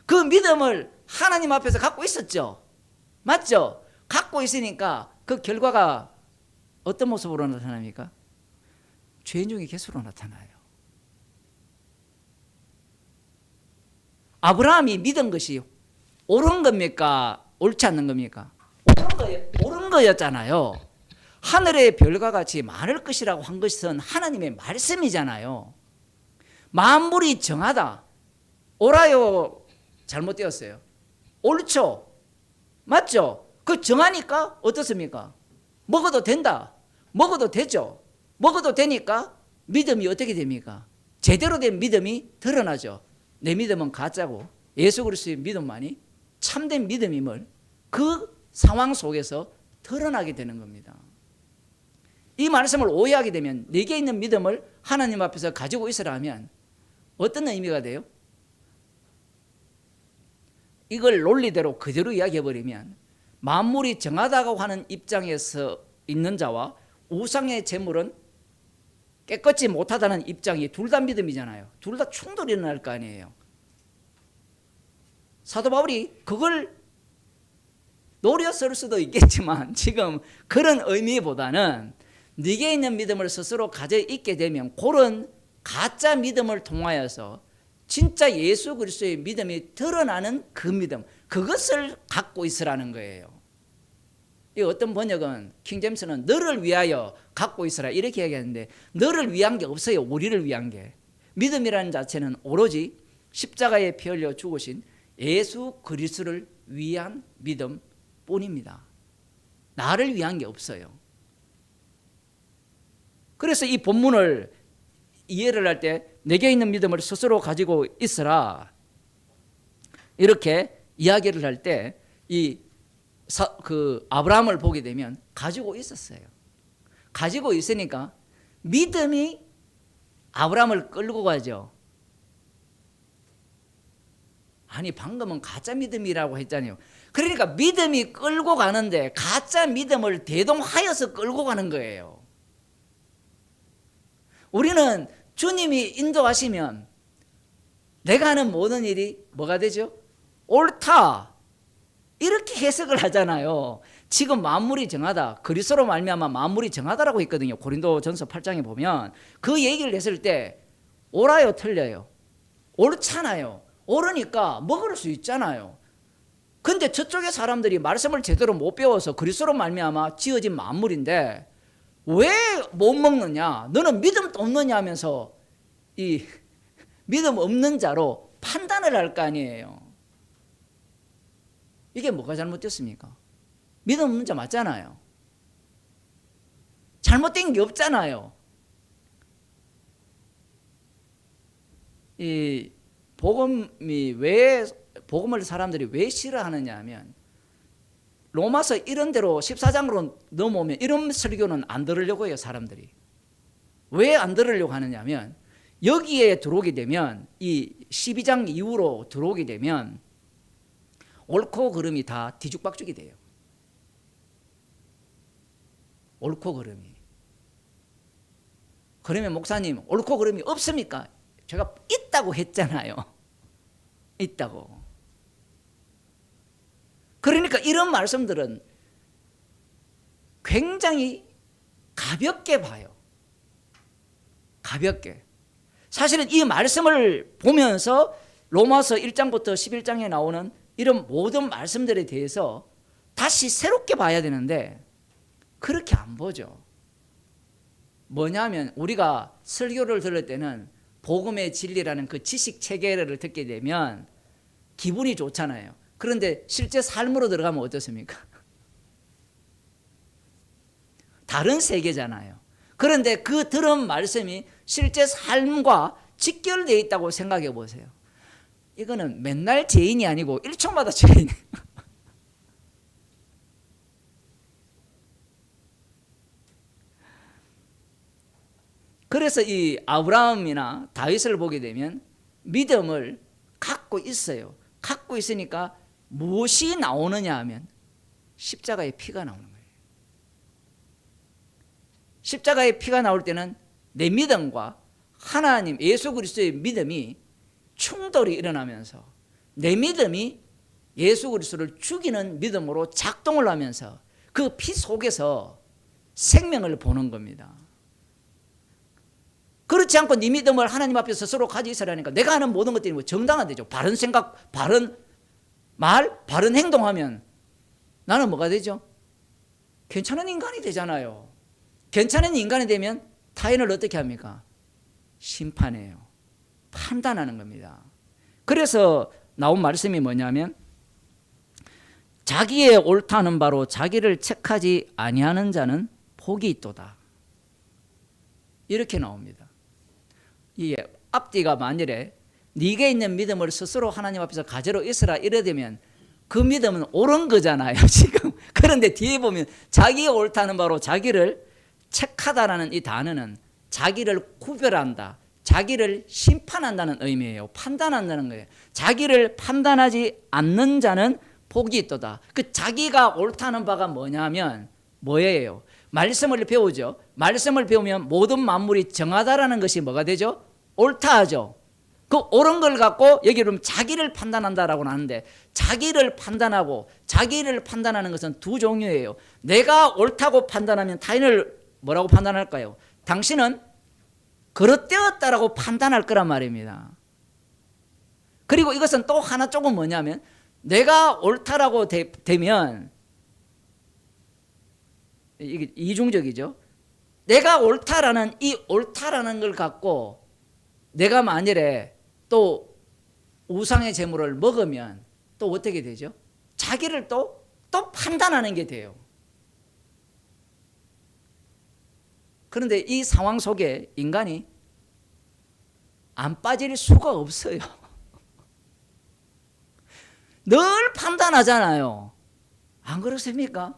그 믿음을 하나님 앞에서 갖고 있었죠. 맞죠? 갖고 있으니까 그 결과가 어떤 모습으로 나타납니까? 죄인 중에 개수로 나타나요. 아브라함이 믿은 것이 옳은 겁니까? 옳지 않는 겁니까? 옳은 거였잖아요. 하늘의 별과 같이 많을 것이라고 한 것은 하나님의 말씀이잖아요. 만물이 정하다. 옳아요? 잘못되었어요? 옳죠? 맞죠? 그 정하니까 어떻습니까? 먹어도 된다. 먹어도 되죠. 먹어도 되니까 믿음이 어떻게 됩니까? 제대로 된 믿음이 드러나죠. 내 믿음은 가짜고 예수 그리스도의 믿음만이 참된 믿음임을 그 상황 속에서 드러나게 되는 겁니다. 이 말씀을 오해하게 되면 내게 있는 믿음을 하나님 앞에서 가지고 있으라 하면 어떤 의미가 돼요? 이걸 논리대로 그대로 이야기해버리면 만물이 정하다고 하는 입장에서 있는 자와 우상의 재물은 깨끗이 못하다는 입장이 둘 다 믿음이잖아요. 둘 다 충돌이 일어날 거 아니에요. 사도 바울이 그걸 노렸을 수도 있겠지만 지금 그런 의미보다는 네게 있는 믿음을 스스로 가져 있게 되면 그런 가짜 믿음을 통하여서 진짜 예수 그리스도의 믿음이 드러나는 그 믿음, 그것을 갖고 있으라는 거예요. 이 어떤 번역은 킹제임스는 너를 위하여 갖고 있으라 이렇게 얘기하는데 너를 위한 게 없어요. 우리를 위한 게. 믿음이라는 자체는 오로지 십자가에 피 흘려 죽으신 예수 그리스도를 위한 믿음 뿐입니다. 나를 위한 게 없어요. 그래서 이 본문을 이해를 할 때 내게 있는 믿음을 스스로 가지고 있으라 이렇게 이야기를 할 때 그 아브라함을 보게 되면 가지고 있었어요. 가지고 있으니까 믿음이 아브라함을 끌고 가죠. 아니 방금은 가짜 믿음이라고 했잖아요. 그러니까 믿음이 끌고 가는데 가짜 믿음을 대동하여서 끌고 가는 거예요. 우리는 주님이 인도하시면 내가 하는 모든 일이 뭐가 되죠? 옳다. 이렇게 해석을 하잖아요. 지금 만물이 정하다. 그리스도로 말미암아 만물이 정하다라고 했거든요. 고린도전서 8장에 보면 그 얘기를 했을 때 옳아요, 틀려요? 옳잖아요. 옳으니까 먹을 수 있잖아요. 근데 저쪽의 사람들이 말씀을 제대로 못 배워서 그리스도로 말미암아 지어진 만물인데 왜 못 먹느냐? 너는 믿음도 없느냐 하면서 이 믿음 없는 자로 판단을 할 거 아니에요. 이게 뭐가 잘못됐습니까? 믿음 문제 맞잖아요. 잘못된 게 없잖아요. 이 복음을 사람들이 왜 싫어하느냐 하면 로마서 이런 대로 14장으로 넘어오면 이런 설교는 안 들으려고 해요, 사람들이. 왜 안 들으려고 하느냐 하면 여기에 들어오게 되면 이 12장 이후로 들어오게 되면 옳고 그름이 다 뒤죽박죽이 돼요. 옳고 그름이. 그러면 목사님, 옳고 그름이 없습니까? 제가 있다고 했잖아요. 있다고. 그러니까 이런 말씀들은 굉장히 가볍게 봐요. 가볍게. 사실은 이 말씀을 보면서 로마서 1장부터 11장에 나오는 이런 모든 말씀들에 대해서 다시 새롭게 봐야 되는데 그렇게 안 보죠. 뭐냐면 우리가 설교를 들을 때는 복음의 진리라는 그 지식 체계를 듣게 되면 기분이 좋잖아요. 그런데 실제 삶으로 들어가면 어떻습니까? 다른 세계잖아요. 그런데 그 들은 말씀이 실제 삶과 직결되어 있다고 생각해 보세요. 이거는 맨날 죄인이 아니고 1초마다 죄인. 그래서 이 아브라함이나 다윗을 보게 되면 믿음을 갖고 있어요. 갖고 있으니까 무엇이 나오느냐 하면 십자가의 피가 나오는 거예요. 십자가의 피가 나올 때는 내 믿음과 하나님 예수 그리스도의 믿음이 충돌이 일어나면서 내 믿음이 예수 그리스도를 죽이는 믿음으로 작동을 하면서 그 피 속에서 생명을 보는 겁니다. 그렇지 않고 네 믿음을 하나님 앞에 스스로 가지고 있으라니까 내가 하는 모든 것들이 뭐 정당한 되죠. 바른 생각, 바른 말, 바른 행동하면 나는 뭐가 되죠? 괜찮은 인간이 되잖아요. 괜찮은 인간이 되면 타인을 어떻게 합니까? 심판해요. 판단하는 겁니다. 그래서 나온 말씀이 뭐냐면 자기의 옳다는 바로 자기를 책하지 아니하는 자는 복이 있도다. 이렇게 나옵니다. 이게 앞뒤가 만일에 네게 있는 믿음을 스스로 하나님 앞에서 가지러 있으라 이래 되면 그 믿음은 옳은 거잖아요, 지금. 그런데 뒤에 보면 자기의 옳다는 바로 자기를 책하다라는 이 단어는 자기를 구별한다, 자기를 심판한다는 의미예요. 판단한다는 거예요. 자기를 판단하지 않는 자는 복이 있도다. 그 자기가 옳다는 바가 뭐냐면 뭐예요? 말씀을 배우죠. 말씀을 배우면 모든 만물이 정하다라는 것이 뭐가 되죠? 옳다 하죠. 그 옳은 걸 갖고 여기 보면 자기를 판단한다라고 하는데 자기를 판단하고 자기를 판단하는 것은 두 종류예요. 내가 옳다고 판단하면 타인을 뭐라고 판단할까요? 당신은 그릇되었다라고 판단할 거란 말입니다. 그리고 이것은 또 하나 조금 뭐냐면 내가 옳다라고 되면 이게 이중적이죠. 내가 옳다라는 이 옳다라는 걸 갖고 내가 만일에 또 우상의 제물을 먹으면 또 어떻게 되죠? 자기를 또 판단하는 게 돼요. 그런데 이 상황 속에 인간이 안 빠질 수가 없어요. 늘 판단하잖아요. 안 그렇습니까?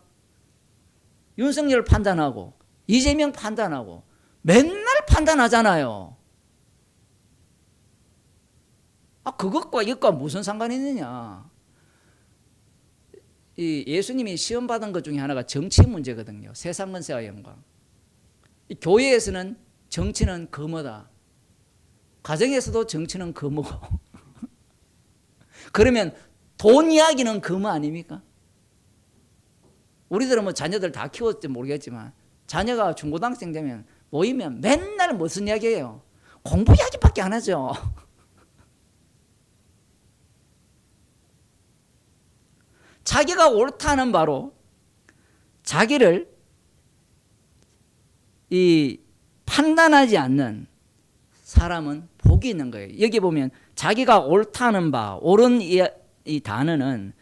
윤석열 판단하고 이재명 판단하고 맨날 판단하잖아요. 그것과 이것과 무슨 상관이 있느냐. 이 예수님이 시험 받은 것 중에 하나가 정치 문제거든요. 세상 권세와 영광. 이 교회에서는 정치는 거머다. 가정에서도 정치는 거머고. 그러면 돈 이야기는 거머 아닙니까? 우리들은 뭐 자녀들 다 키웠을지 모르겠지만 자녀가 중고등학생 되면 모이면 맨날 무슨 이야기예요? 공부 이야기밖에 안 하죠. 자기가 옳다는 바로 자기를 이 판단하지 않는 사람은 복이 있는 거예요. 여기 보면 자기가 옳다는 바, 옳은 이 단어는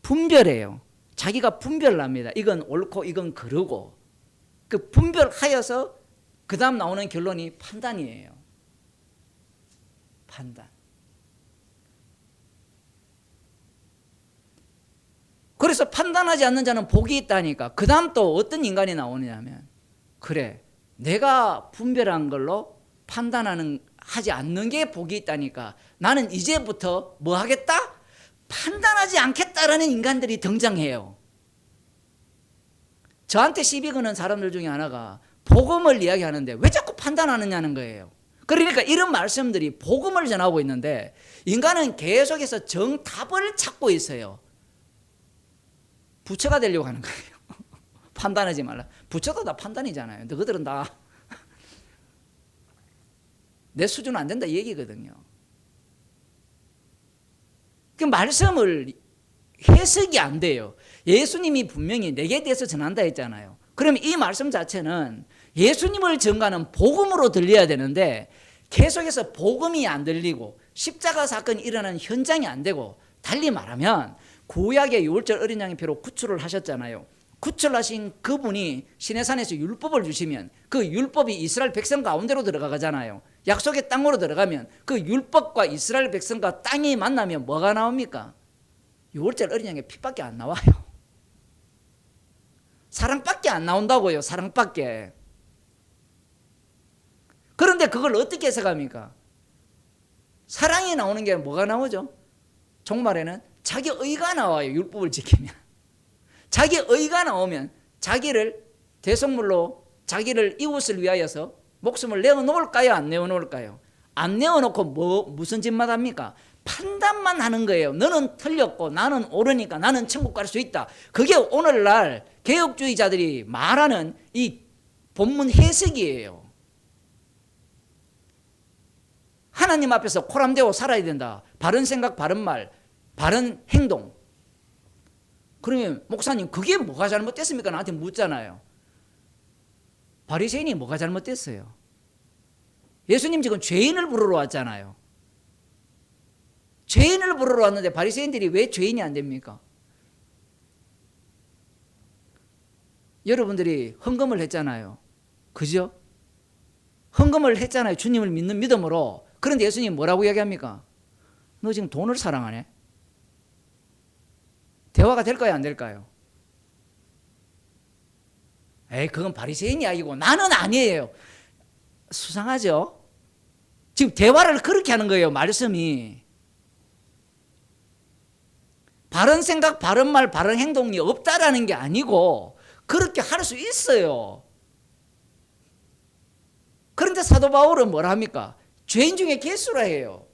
분별해요. 자기가 분별을 합니다. 이건 옳고 이건 그르고. 그 분별하여서 그 다음 나오는 결론이 판단이에요. 판단. 그래서 판단하지 않는 자는 복이 있다니까. 그 다음 또 어떤 인간이 나오느냐면, 그래, 내가 분별한 걸로 하지 않는 게 복이 있다니까. 나는 이제부터 뭐 하겠다? 판단하지 않겠다라는 인간들이 등장해요. 저한테 시비 거는 사람들 중에 하나가 복음을 이야기하는데 왜 자꾸 판단하느냐는 거예요. 그러니까 이런 말씀들이 복음을 전하고 있는데 인간은 계속해서 정답을 찾고 있어요. 부처가 되려고 하는 거예요. 판단하지 말라. 부처도 다 판단이잖아요. 너희들은 다 내 수준은 안 된다 이 얘기거든요. 그 말씀을 해석이 안 돼요. 예수님이 분명히 내게 대해서 전한다 했잖아요. 그러면 이 말씀 자체는 예수님을 전가하는 복음으로 들려야 되는데 계속해서 복음이 안 들리고 십자가 사건이 일어나는 현장이 안 되고, 달리 말하면 구약의 유월절 어린 양의 피로 구출을 하셨잖아요. 구출하신 그분이 시내산에서 율법을 주시면 그 율법이 이스라엘 백성 가운데로 들어가잖아요. 약속의 땅으로 들어가면 그 율법과 이스라엘 백성과 땅이 만나면 뭐가 나옵니까? 유월절 어린 양의 피밖에 안 나와요. 사랑밖에 안 나온다고요. 사랑밖에. 그런데 그걸 어떻게 해석합니까? 사랑이 나오는 게 뭐가 나오죠? 종말에는 자기 의가 나와요. 율법을 지키면. 자기 의가 나오면 자기를 대속물로 자기를 이웃을 위하여서 목숨을 내어놓을까요? 안 내어놓을까요? 안 내어놓고 무슨 짓만 합니까? 판단만 하는 거예요. 너는 틀렸고 나는 옳으니까 나는 천국 갈 수 있다. 그게 오늘날 개혁주의자들이 말하는 이 본문 해석이에요. 하나님 앞에서 코람되고 살아야 된다. 바른 생각, 바른 말, 바른 행동. 그러면 목사님 그게 뭐가 잘못됐습니까? 나한테 묻잖아요. 바리새인이 뭐가 잘못됐어요? 예수님 지금 죄인을 부르러 왔잖아요. 죄인을 부르러 왔는데 바리새인들이 왜 죄인이 안 됩니까? 여러분들이 헌금을 했잖아요. 그죠? 헌금을 했잖아요. 주님을 믿는 믿음으로. 그런데 예수님 뭐라고 이야기합니까? 너 지금 돈을 사랑하네? 대화가 될까요? 안 될까요? 에이, 그건 바리새인 이야기고 나는 아니에요. 수상하죠? 지금 대화를 그렇게 하는 거예요. 말씀이. 바른 생각, 바른 말, 바른 행동이 없다라는 게 아니고 그렇게 할 수 있어요. 그런데 사도 바울은 뭐라 합니까? 죄인 중에 개수라 해요.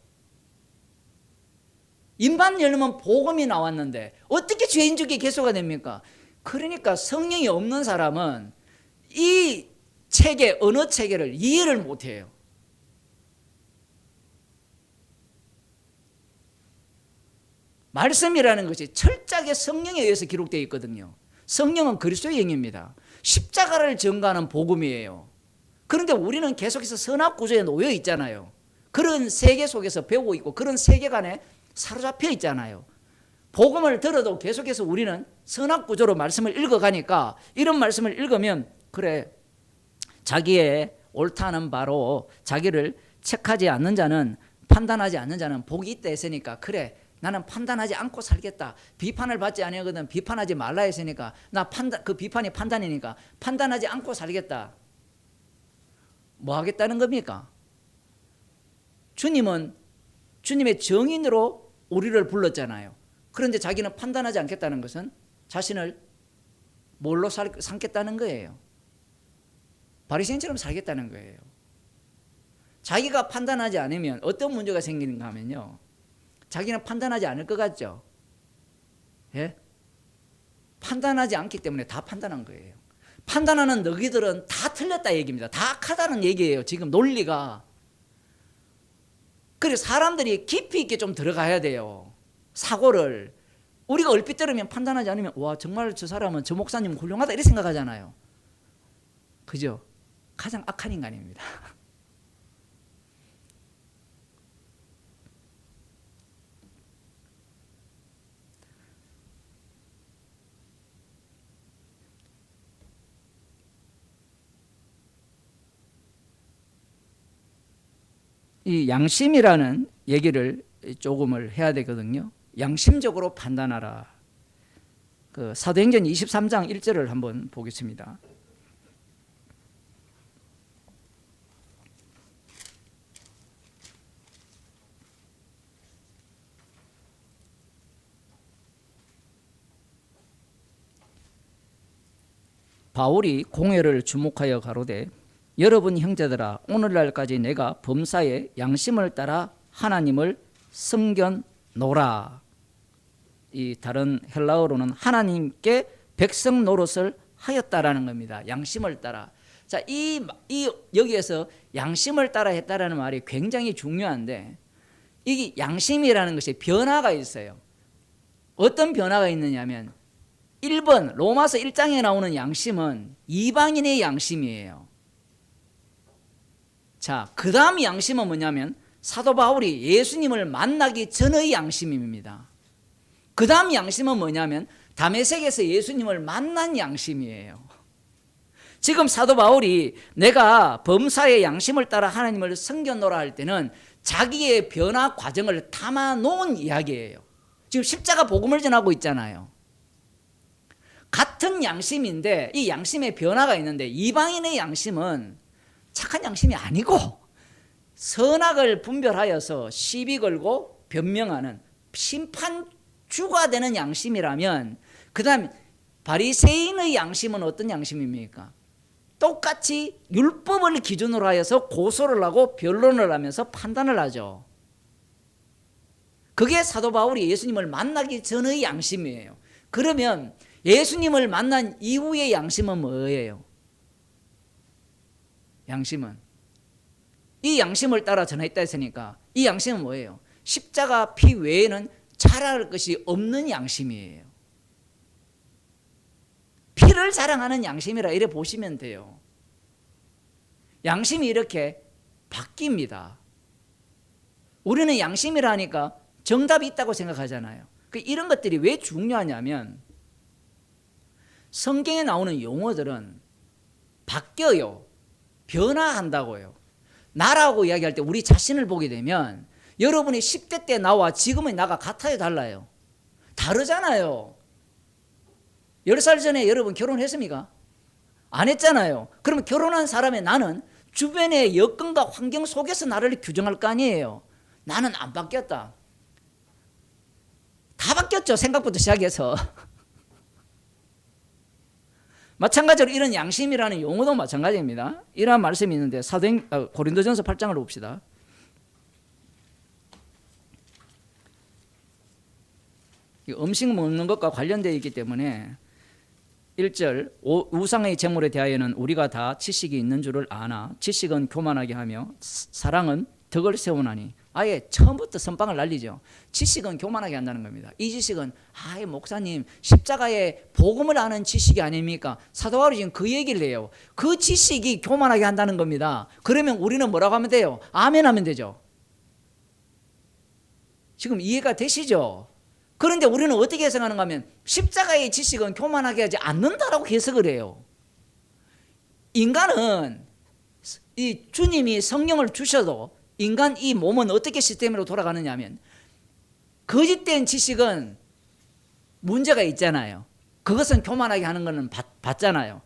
입만 열면 복음이 나왔는데 어떻게 죄인 중에 개수가 됩니까? 그러니까 성령이 없는 사람은 이 체계, 언어 체계를 이해를 못해요. 말씀이라는 것이 철저하게 성령에 의해서 기록되어 있거든요. 성령은 그리스도의 영입니다. 십자가를 전가하는 복음이에요. 그런데 우리는 계속해서 선악구조에 놓여 있잖아요. 그런 세계 속에서 배우고 있고 그런 세계관에 사로잡혀 있잖아요. 복음을 들어도 계속해서 우리는 선악구조로 말씀을 읽어가니까 이런 말씀을 읽으면 그래, 자기의 옳다는 바로 자기를 책하지 않는 자는, 판단하지 않는 자는 복이 있다 했으니까 그래, 나는 판단하지 않고 살겠다. 비판을 받지 아니하거든 비판하지 말라 했으니까 그 비판이 판단이니까 판단하지 않고 살겠다. 뭐 하겠다는 겁니까? 주님은 주님의 정인으로 우리를 불렀잖아요. 그런데 자기는 판단하지 않겠다는 것은 자신을 뭘로 삼겠다는 거예요? 바리새인처럼 살겠다는 거예요. 자기가 판단하지 않으면 어떤 문제가 생기는가 하면요, 자기는 판단하지 않을 것 같죠? 예? 판단하지 않기 때문에 다 판단한 거예요. 판단하는 너희들은 다 틀렸다 얘기입니다. 다 악하다는 얘기예요. 지금 논리가. 그래서 사람들이 깊이 있게 좀 들어가야 돼요. 사고를. 우리가 얼핏 들으면 판단하지 않으면 와, 정말 저 사람은, 저 목사님 훌륭하다 이렇게 생각하잖아요. 그죠? 가장 악한 인간입니다. 이 양심이라는 얘기를 조금을 해야 되거든요. 양심적으로 판단하라. 그 사도행전 23장 1절을 한번 보겠습니다. 바울이 공회를 주목하여 가로되 여러분 형제들아 오늘날까지 내가 범사에 양심을 따라 하나님을 섬겨노라. 이 다른 헬라어로는 하나님께 백성 노릇을 하였다라는 겁니다. 양심을 따라. 자, 이 여기에서 양심을 따라 했다라는 말이 굉장히 중요한데 이 양심이라는 것이 변화가 있어요. 어떤 변화가 있느냐면 1번 로마서 1장에 나오는 양심은 이방인의 양심이에요. 자, 그 다음 양심은 뭐냐면 사도 바울이 예수님을 만나기 전의 양심입니다. 그 다음 양심은 뭐냐면 다메섹에서 예수님을 만난 양심이에요. 지금 사도 바울이 내가 범사의 양심을 따라 하나님을 섬겨노라 할 때는 자기의 변화 과정을 담아 놓은 이야기예요. 지금 십자가 복음을 전하고 있잖아요. 같은 양심인데 이 양심의 변화가 있는데 이방인의 양심은 착한 양심이 아니고 선악을 분별하여서 시비 걸고 변명하는 심판주가 되는 양심이라면 그 다음 바리새인의 양심은 어떤 양심입니까? 똑같이 율법을 기준으로 하여서 고소를 하고 변론을 하면서 판단을 하죠. 그게 사도 바울이 예수님을 만나기 전의 양심이에요. 그러면 예수님을 만난 이후의 양심은 뭐예요? 양심은 이 양심을 따라 전했다 했으니까 이 양심은 뭐예요? 십자가 피 외에는 자랑할 것이 없는 양심이에요. 피를 자랑하는 양심이라 이래 보시면 돼요. 양심이 이렇게 바뀝니다. 우리는 양심이라니까 정답이 있다고 생각하잖아요. 이런 것들이 왜 중요하냐면 성경에 나오는 용어들은 바뀌어요. 변화한다고요. 나라고 이야기할 때 우리 자신을 보게 되면 여러분이 10대 때 나와 지금의 나가 같아요, 달라요? 다르잖아요. 10살 전에 여러분 결혼했습니까? 안 했잖아요. 그러면 결혼한 사람의 나는 주변의 여건과 환경 속에서 나를 규정할 거 아니에요. 나는 안 바뀌었다. 다 바뀌었죠. 생각부터 시작해서. 마찬가지로 이런 양심이라는 용어도 마찬가지입니다. 이러한 말씀이 있는데 고린도전서 8장을 봅시다. 음식 먹는 것과 관련되어 있기 때문에 1절 우상의 제물에 대하여는 우리가 다 지식이 있는 줄을 아나 지식은 교만하게 하며 사랑은 덕을 세우나니 아예 처음부터 선빵을 날리죠. 지식은 교만하게 한다는 겁니다. 이 지식은 목사님 십자가의 복음을 아는 지식이 아닙니까? 사도 바울이 지금 그 얘기를 해요. 그 지식이 교만하게 한다는 겁니다. 그러면 우리는 뭐라고 하면 돼요? 아멘 하면 되죠. 지금 이해가 되시죠? 그런데 우리는 어떻게 해석하는가 하면 십자가의 지식은 교만하게 하지 않는다라고 해석을 해요. 인간은 이 주님이 성령을 주셔도 인간 이 몸은 어떻게 시스템으로 돌아가느냐 하면 거짓된 지식은 문제가 있잖아요. 그것은 교만하게 하는 것은 봤잖아요.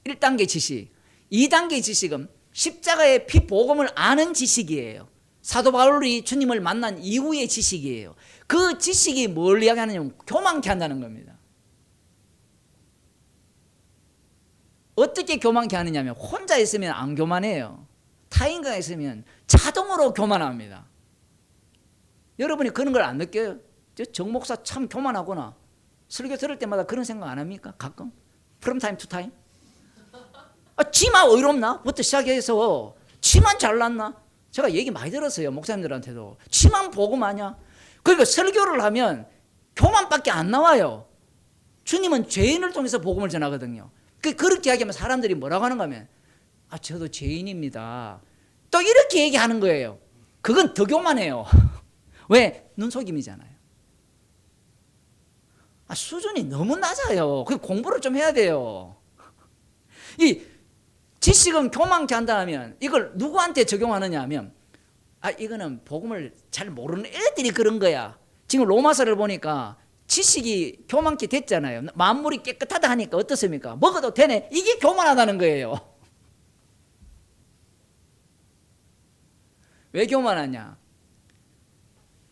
1단계 지식. 2단계 지식은 십자가의 피 복음을 아는 지식이에요. 사도 바울이 주님을 만난 이후의 지식이에요. 그 지식이 뭘 이야기하느냐면 교만케 한다는 겁니다. 어떻게 교만케 하느냐면 혼자 있으면 안 교만해요. 타인과 있으면 자동으로 교만합니다. 여러분이 그런 걸 안 느껴요? 정 목사 참 교만하구나. 설교 들을 때마다 그런 생각 안 합니까? 가끔? From time to time? 지만 의롭나? 부터 시작해서 지만 잘났나? 제가 얘기 많이 들었어요. 목사님들한테도. 지만 복음 아냐? 그러니까 설교를 하면 교만밖에 안 나와요. 주님은 죄인을 통해서 복음을 전하거든요. 그렇게 이야기하면 사람들이 뭐라고 하는가 하면 저도 죄인입니다. 또 이렇게 얘기하는 거예요. 그건 더 교만해요. 왜? 눈속임이잖아요. 수준이 너무 낮아요. 공부를 좀 해야 돼요. 이 지식은 교만케 한다 하면 이걸 누구한테 적용하느냐 하면 이거는 복음을 잘 모르는 애들이 그런 거야. 지금 로마서를 보니까 지식이 교만케 됐잖아요. 만물이 깨끗하다 하니까 어떻습니까? 먹어도 되네. 이게 교만하다는 거예요. 왜 교만하냐?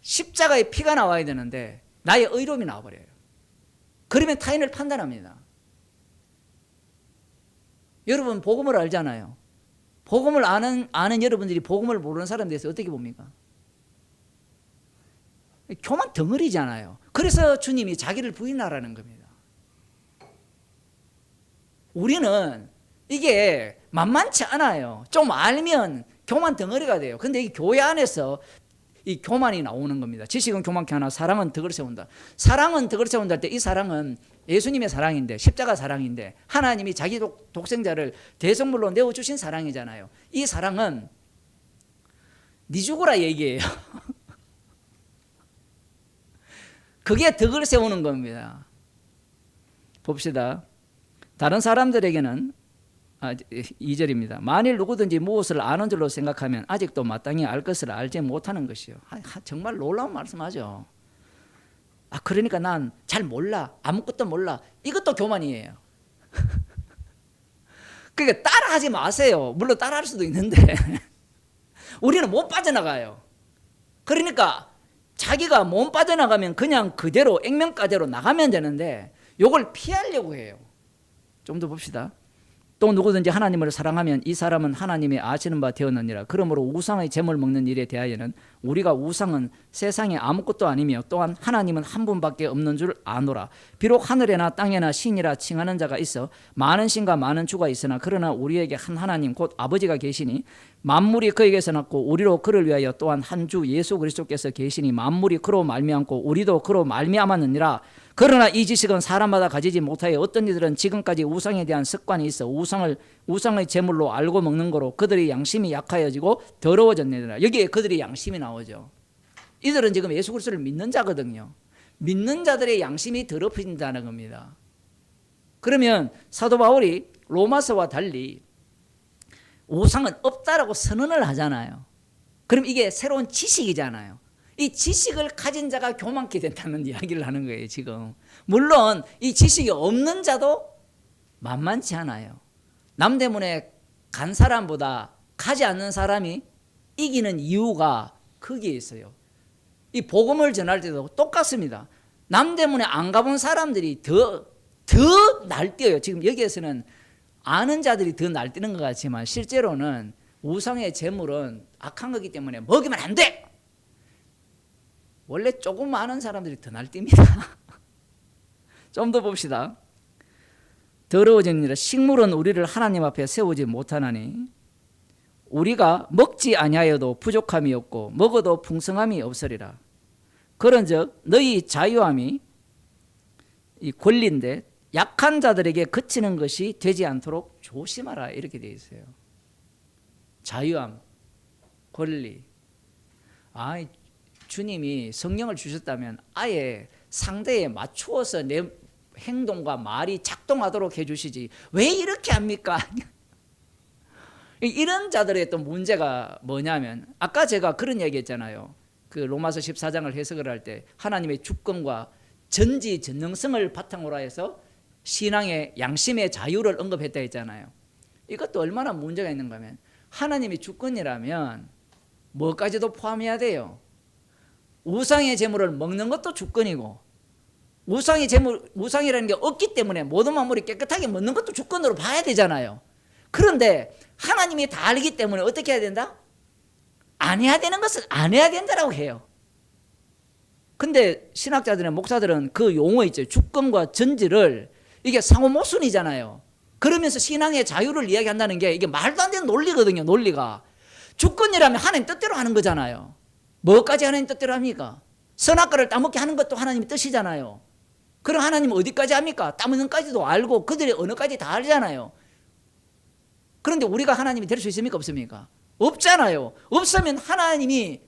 십자가에 피가 나와야 되는데 나의 의로움이 나와버려요. 그러면 타인을 판단합니다. 여러분 복음을 알잖아요. 복음을 아는 여러분들이 복음을 모르는 사람에 대해서 어떻게 봅니까? 교만 덩어리잖아요. 그래서 주님이 자기를 부인하라는 겁니다. 우리는 이게 만만치 않아요. 좀 알면 교만 덩어리가 돼요. 근데 이 교회 안에서 이 교만이 나오는 겁니다. 지식은 교만케 하나 사랑은 덕을 세운다. 사랑은 덕을 세운다 할 때 이 사랑은 예수님의 사랑인데, 십자가 사랑인데, 하나님이 자기 독생자를 대성물로 내어주신 사랑이잖아요. 이 사랑은 니 죽어라 얘기예요. 그게 덕을 세우는 겁니다. 봅시다. 다른 사람들에게는 2절입니다. 만일 누구든지 무엇을 아는 줄로 생각하면 아직도 마땅히 알 것을 알지 못하는 것이요. 정말 놀라운 말씀하죠. 그러니까 난 잘 몰라. 아무것도 몰라. 이것도 교만이에요. 그러니까 따라하지 마세요. 물론 따라할 수도 있는데 우리는 못 빠져나가요. 그러니까 자기가 못 빠져나가면 그냥 그대로 액면가대로 나가면 되는데 이걸 피하려고 해요. 좀 더 봅시다. 또 누구든지 하나님을 사랑하면 이 사람은 하나님이 아시는 바 되었느니라. 그러므로 우상의 제물 먹는 일에 대하여는 우리가 우상은 세상에 아무것도 아니며 또한 하나님은 한 분밖에 없는 줄 아노라. 비록 하늘에나 땅에나 신이라 칭하는 자가 있어 많은 신과 많은 주가 있으나 그러나 우리에게 한 하나님 곧 아버지가 계시니 만물이 그에게서 났고 우리로 그를 위하여 또한 한 주 예수 그리스도께서 계시니 만물이 그로 말미암고 우리도 그로 말미암았느니라. 그러나 이 지식은 사람마다 가지지 못하여 어떤 이들은 지금까지 우상에 대한 습관이 있어 우상의 제물로 알고 먹는 거로 그들의 양심이 약하여지고 더러워졌느니라. 여기에 그들의 양심이 나오죠. 이들은 지금 예수 그리스도를 믿는 자거든요. 믿는 자들의 양심이 더럽혀진다는 겁니다. 그러면 사도 바울이 로마서와 달리 우상은 없다라고 선언을 하잖아요. 그럼 이게 새로운 지식이잖아요. 이 지식을 가진 자가 교만케 된다는 이야기를 하는 거예요, 지금. 물론 이 지식이 없는 자도 만만치 않아요. 남대문에 간 사람보다 가지 않는 사람이 이기는 이유가 거기에 있어요. 이 복음을 전할 때도 똑같습니다. 남대문에 안 가본 사람들이 더 날뛰어요. 지금 여기에서는 아는 자들이 더 날뛰는 것 같지만 실제로는 우상의 제물은 악한 거기 때문에 먹이면 안 돼! 원래 조금 아는 사람들이 더 날뜁니다. 좀 더 봅시다. 더러워지니라. 식물은 우리를 하나님 앞에 세우지 못하나니 우리가 먹지 아니하여도 부족함이 없고 먹어도 풍성함이 없으리라. 그런즉 너희 자유함이 이 권리인데 약한 자들에게 그치는 것이 되지 않도록 조심하라. 이렇게 되어 있어요. 자유함, 권리. 주님이 성령을 주셨다면 아예 상대에 맞추어서 내 행동과 말이 작동하도록 해주시지 왜 이렇게 합니까? 이런 자들의 또 문제가 뭐냐면 아까 제가 그런 얘기했잖아요. 그 로마서 14장을 해석을 할 때 하나님의 주권과 전지전능성을 바탕으로 해서 신앙의 양심의 자유를 언급했다 했잖아요. 이것도 얼마나 문제가 있는가 하면 하나님의 주권이라면 뭐까지도 포함해야 돼요. 우상의 제물을 먹는 것도 주권이고 우상이라는 게 없기 때문에 모든 만물이 깨끗하게 먹는 것도 주권으로 봐야 되잖아요. 그런데 하나님이 다 알기 때문에 어떻게 해야 된다? 안 해야 되는 것은 안 해야 된다라고 해요. 근데 신학자들은 목사들은 그 용어 있죠. 주권과 전지를 이게 상호 모순이잖아요. 그러면서 신앙의 자유를 이야기한다는 게 이게 말도 안 되는 논리거든요. 논리가. 주권이라면 하나님 뜻대로 하는 거잖아요. 뭐까지 하나님 뜻대로 합니까? 선악과를 따먹게 하는 것도 하나님의 뜻이잖아요. 그럼 하나님은 어디까지 합니까? 따먹는까지도 알고 그들의 언어까지 다 알잖아요. 그런데 우리가 하나님이 될 수 있습니까? 없습니까? 없잖아요. 없으면 하나님이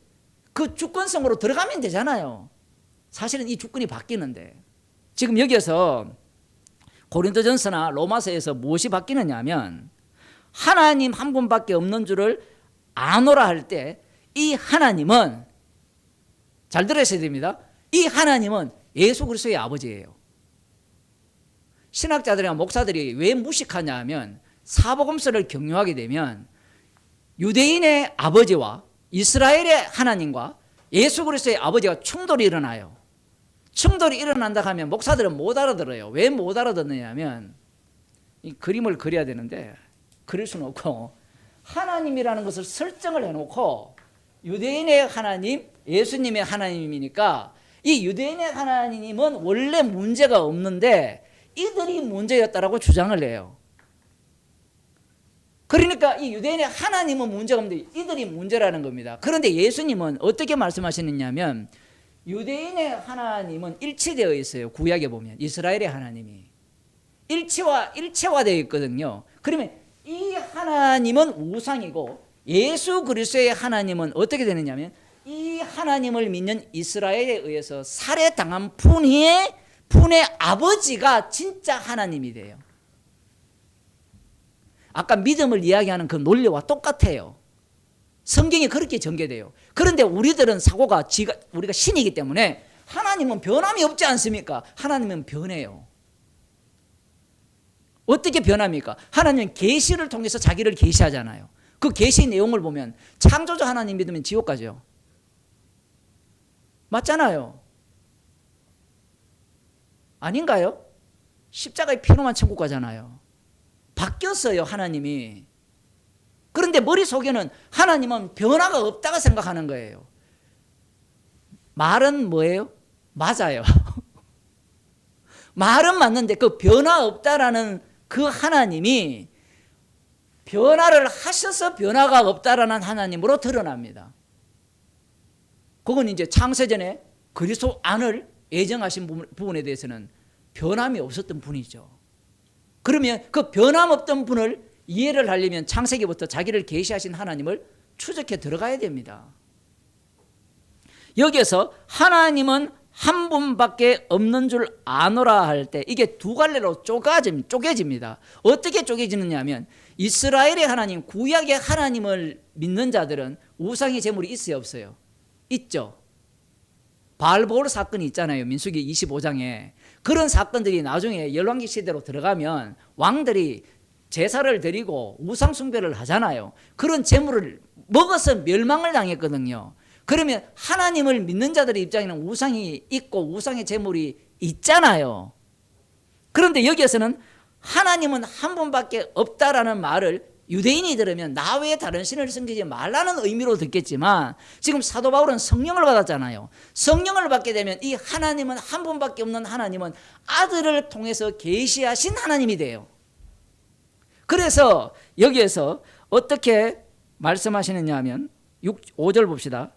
그 주권성으로 들어가면 되잖아요. 사실은 이 주권이 바뀌는데 지금 여기에서 고린도전서나 로마서에서 무엇이 바뀌느냐면 하나님 한 분밖에 없는 줄을 아노라 할 때 이 하나님은 잘 들으셔야 됩니다. 이 하나님은 예수 그리스도의 아버지예요. 신학자들이나 목사들이 왜 무식하냐 하면 사복음서를 경유하게 되면 유대인의 아버지와 이스라엘의 하나님과 예수 그리스도의 아버지가 충돌이 일어나요. 충돌이 일어난다 하면 목사들은 못 알아들어요. 왜 못 알아듣느냐 하면 이 그림을 그려야 되는데 그릴 수는 없고 하나님이라는 것을 설정을 해놓고 유대인의 하나님, 예수님의 하나님이니까 이 유대인의 하나님은 원래 문제가 없는데 이들이 문제였다라고 주장을 해요. 그러니까 이 유대인의 하나님은 문제가 없는데 이들이 문제라는 겁니다. 그런데 예수님은 어떻게 말씀하시느냐면 유대인의 하나님은 일치되어 있어요. 구약에 보면 이스라엘의 하나님이 일체화되어 있거든요. 그러면 이 하나님은 우상이고 예수 그리스도의 하나님은 어떻게 되느냐면 이 하나님을 믿는 이스라엘에 의해서 살해당한 분의 아버지가 진짜 하나님이 돼요. 아까 믿음을 이야기하는 그 논리와 똑같아요. 성경이 그렇게 전개돼요. 그런데 우리들은 사고가 우리가 신이기 때문에 하나님은 변함이 없지 않습니까? 하나님은 변해요. 어떻게 변합니까? 하나님은 계시를 통해서 자기를 계시하잖아요. 그 계시 내용을 보면 창조주 하나님 믿으면 지옥 가죠. 맞잖아요. 아닌가요? 십자가의 피로만 천국 가잖아요. 바뀌었어요, 하나님이. 그런데 머릿속에는 하나님은 변화가 없다고 생각하는 거예요. 말은 뭐예요? 맞아요. 말은 맞는데 그 변화 없다라는 그 하나님이 변화를 하셔서 변화가 없다라는 하나님으로 드러납니다. 그건 이제 창세전에 그리스도 안을 예정하신 부분에 대해서는 변함이 없었던 분이죠. 그러면 그 변함 없던 분을 이해를 하려면 창세기부터 자기를 계시하신 하나님을 추적해 들어가야 됩니다. 여기에서 하나님은 한 분밖에 없는 줄 아노라 할 때 이게 두 갈래로 쪼개집니다. 어떻게 쪼개지느냐 하면 이스라엘의 하나님, 구약의 하나님을 믿는 자들은 우상의 제물이 있어요, 없어요? 있죠. 바알보올 사건이 있잖아요. 민수기 25장에. 그런 사건들이 나중에 열왕기 시대로 들어가면 왕들이 제사를 드리고 우상 숭배를 하잖아요. 그런 제물을 먹어서 멸망을 당했거든요. 그러면 하나님을 믿는 자들의 입장에는 우상이 있고 우상의 제물이 있잖아요. 그런데 여기에서는 하나님은 한 분밖에 없다라는 말을 유대인이 들으면 나 외에 다른 신을 섬기지 말라는 의미로 듣겠지만 지금 사도 바울은 성령을 받았잖아요. 성령을 받게 되면 이 하나님은 한 분밖에 없는 하나님은 아들을 통해서 계시하신 하나님이 돼요. 그래서 여기에서 어떻게 말씀하시느냐 하면 5절 봅시다.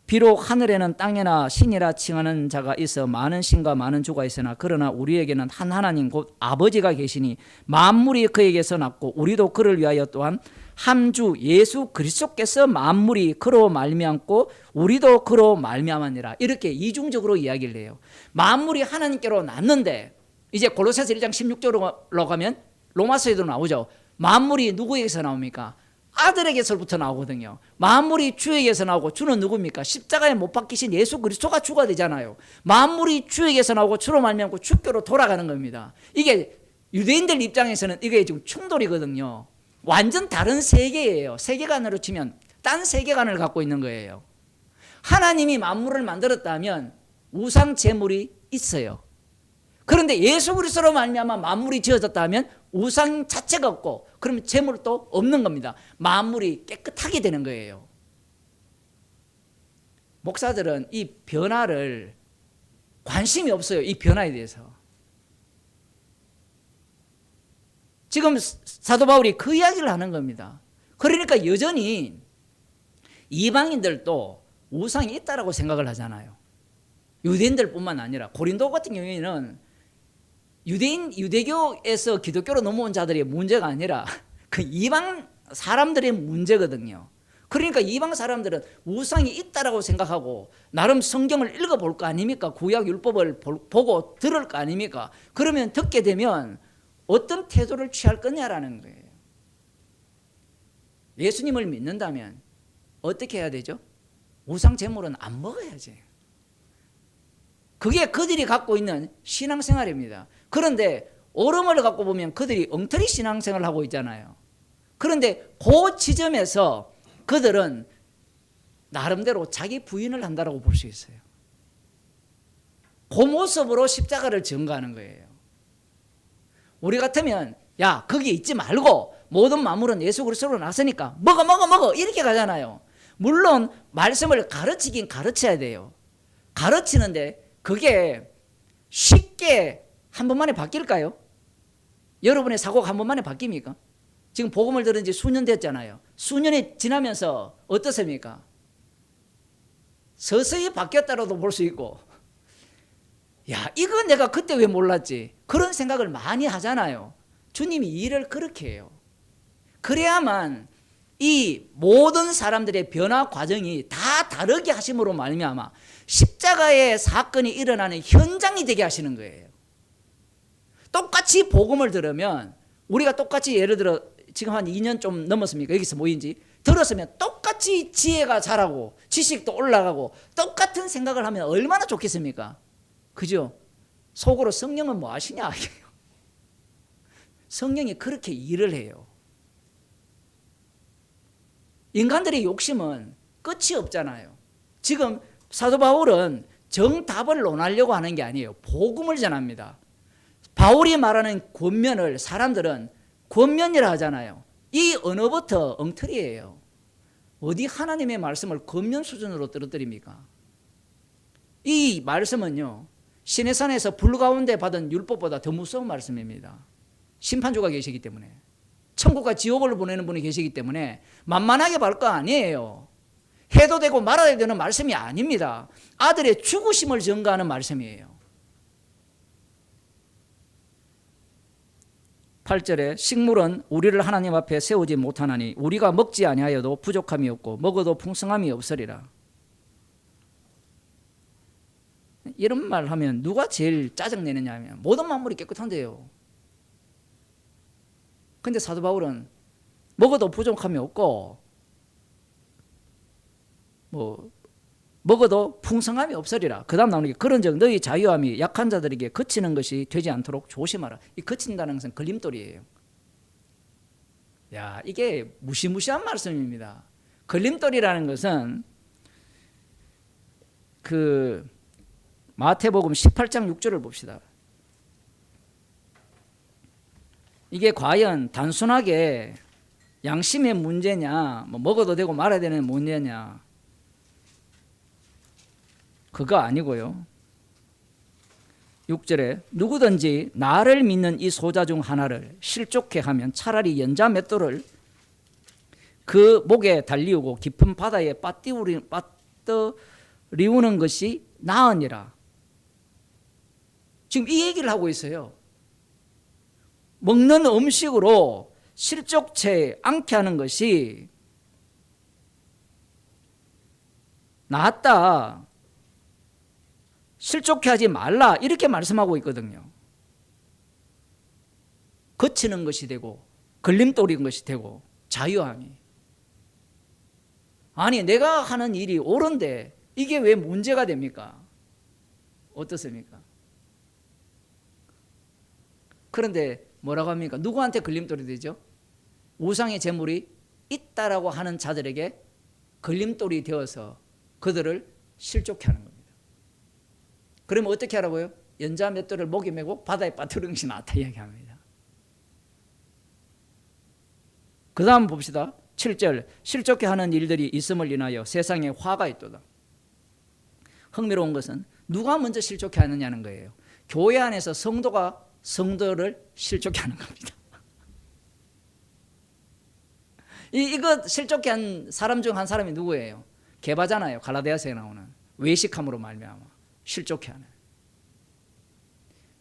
비록 하늘에는 땅에나 신이라 칭하는 자가 있어 많은 신과 많은 주가 있으나 그러나 우리에게는 한 하나님 곧 아버지가 계시니 만물이 그에게서 났고 우리도 그를 위하여 또한 한 주 예수 그리스도께서 만물이 그로 말미암고 우리도 그로 말미암았니라. 이렇게 이중적으로 이야기를 해요. 만물이 하나님께로 났는데 이제 골로새서 1장 16절로 가면 로마서에도 나오죠. 만물이 누구에게서 나옵니까? 아들에게서부터 나오거든요. 만물이 주에게서 나오고 주는 누굽니까? 십자가에 못 박히신 예수 그리스도가 주가 되잖아요. 만물이 주에게서 나오고 주로 말미암고 주께로 돌아가는 겁니다. 이게 유대인들 입장에서는 이게 지금 충돌이거든요. 완전 다른 세계예요. 세계관으로 치면 딴 세계관을 갖고 있는 거예요. 하나님이 만물을 만들었다면 우상 제물이 있어요. 그런데 예수 그리스도로 말미암아 만물이 지어졌다면 우상 자체가 없고 그러면 제물도 없는 겁니다. 만물이 깨끗하게 되는 거예요. 목사들은 이 변화를 관심이 없어요. 이 변화에 대해서. 지금 사도 바울이 그 이야기를 하는 겁니다. 그러니까 여전히 이방인들도 우상이 있다라고 생각을 하잖아요. 유대인들뿐만 아니라 고린도 같은 경우에는 유대교에서 기독교로 넘어온 자들의 문제가 아니라 그 이방 사람들의 문제거든요. 그러니까 이방 사람들은 우상이 있다라고 생각하고 나름 성경을 읽어볼 거 아닙니까? 구약 율법을 보고 들을 거 아닙니까? 그러면 듣게 되면 어떤 태도를 취할 거냐라는 거예요. 예수님을 믿는다면 어떻게 해야 되죠? 우상 제물은 안 먹어야지. 그게 그들이 갖고 있는 신앙생활입니다. 그런데 오름을 갖고 보면 그들이 엉터리 신앙생활을 하고 있잖아요. 그런데 그 지점에서 그들은 나름대로 자기 부인을 한다고 볼 수 있어요. 그 모습으로 십자가를 증거하는 거예요. 우리 같으면 야 거기 있지 말고 모든 만물은 예수 그리스도로 났으니까 먹어 이렇게 가잖아요. 물론 말씀을 가르치긴 가르쳐야 돼요. 가르치는데 그게 쉽게 한 번만에 바뀔까요? 여러분의 사고가 한 번만에 바뀝니까? 지금 복음을 들은 지 수년 됐잖아요. 수년이 지나면서 어떻습니까? 서서히 바뀌었다라도 볼 수 있고, 야 이거 내가 그때 왜 몰랐지? 그런 생각을 많이 하잖아요. 주님이 일을 그렇게 해요. 그래야만 이 모든 사람들의 변화 과정이 다 다르게 하심으로 말미암아 십자가의 사건이 일어나는 현장이 되게 하시는 거예요. 똑같이 복음을 들으면 우리가 똑같이 예를 들어 지금 한 2년 좀 넘었습니까? 여기서 모인 지 들었으면 똑같이 지혜가 자라고 지식도 올라가고 똑같은 생각을 하면 얼마나 좋겠습니까? 그죠? 속으로 성령은 뭐 하시냐? 성령이 그렇게 일을 해요. 인간들의 욕심은 끝이 없잖아요. 지금 사도 바울은 정답을 논하려고 하는 게 아니에요. 복음을 전합니다. 바울이 말하는 권면을 사람들은 권면이라 하잖아요. 이 언어부터 엉터리예요. 어디 하나님의 말씀을 권면 수준으로 떨어뜨립니까? 이 말씀은요, 시내산에서 불 가운데 받은 율법보다 더 무서운 말씀입니다. 심판주가 계시기 때문에, 천국과 지옥을 보내는 분이 계시기 때문에 만만하게 받을 거 아니에요. 해도 되고 말아야 되는 말씀이 아닙니다. 아들의 죽으심을 증거하는 말씀이에요. 8절에 식물은 우리를 하나님 앞에 세우지 못하나니 우리가 먹지 아니하여도 부족함이 없고 먹어도 풍성함이 없으리라. 이런 말 하면 누가 제일 짜증내느냐 하면 모든 만물이 깨끗한데요. 근데 사도 바울은 먹어도 부족함이 없고 먹어도 풍성함이 없으리라. 그 다음 나오는 게 그런즉 너희 자유함이 약한 자들에게 그치는 것이 되지 않도록 조심하라. 이 그친다는 것은 걸림돌이에요. 야, 이게 무시무시한 말씀입니다. 걸림돌이라는 것은 그 마태복음 18장 6절을 봅시다. 이게 과연 단순하게 양심의 문제냐, 먹어도 되고 말아야 되는 문제냐, 그거 아니고요. 6절에 누구든지 나를 믿는 이 소자 중 하나를 실족해 하면 차라리 연자 맷돌을 그 목에 달리우고 깊은 바다에 빠뜨리우는 것이 나으니라. 지금 이 얘기를 하고 있어요. 먹는 음식으로 실족치 않게 하는 것이 낫다. 실족해 하지 말라. 이렇게 말씀하고 있거든요. 거치는 것이 되고 걸림돌인 것이 되고 자유함이. 아니 내가 하는 일이 옳은데 이게 왜 문제가 됩니까? 어떻습니까? 그런데 뭐라고 합니까? 누구한테 걸림돌이 되죠? 우상의 제물이 있다라고 하는 자들에게 걸림돌이 되어서 그들을 실족해 하는 겁니다. 그러면 어떻게 하라고요? 연자 맷돌을 목에 메고 바다에 빠뜨리는 것이 낫다 이야기합니다. 그 다음 봅시다. 7절 실족해 하는 일들이 있음을 인하여 세상에 화가 있도다. 흥미로운 것은 누가 먼저 실족해 하느냐는 거예요. 교회 안에서 성도가 성도를 실족해 하는 겁니다. 이거 실족해 한 사람 중 한 사람이 누구예요? 게바잖아요. 갈라디아서에 나오는 외식함으로 말미암아 실족해 하는.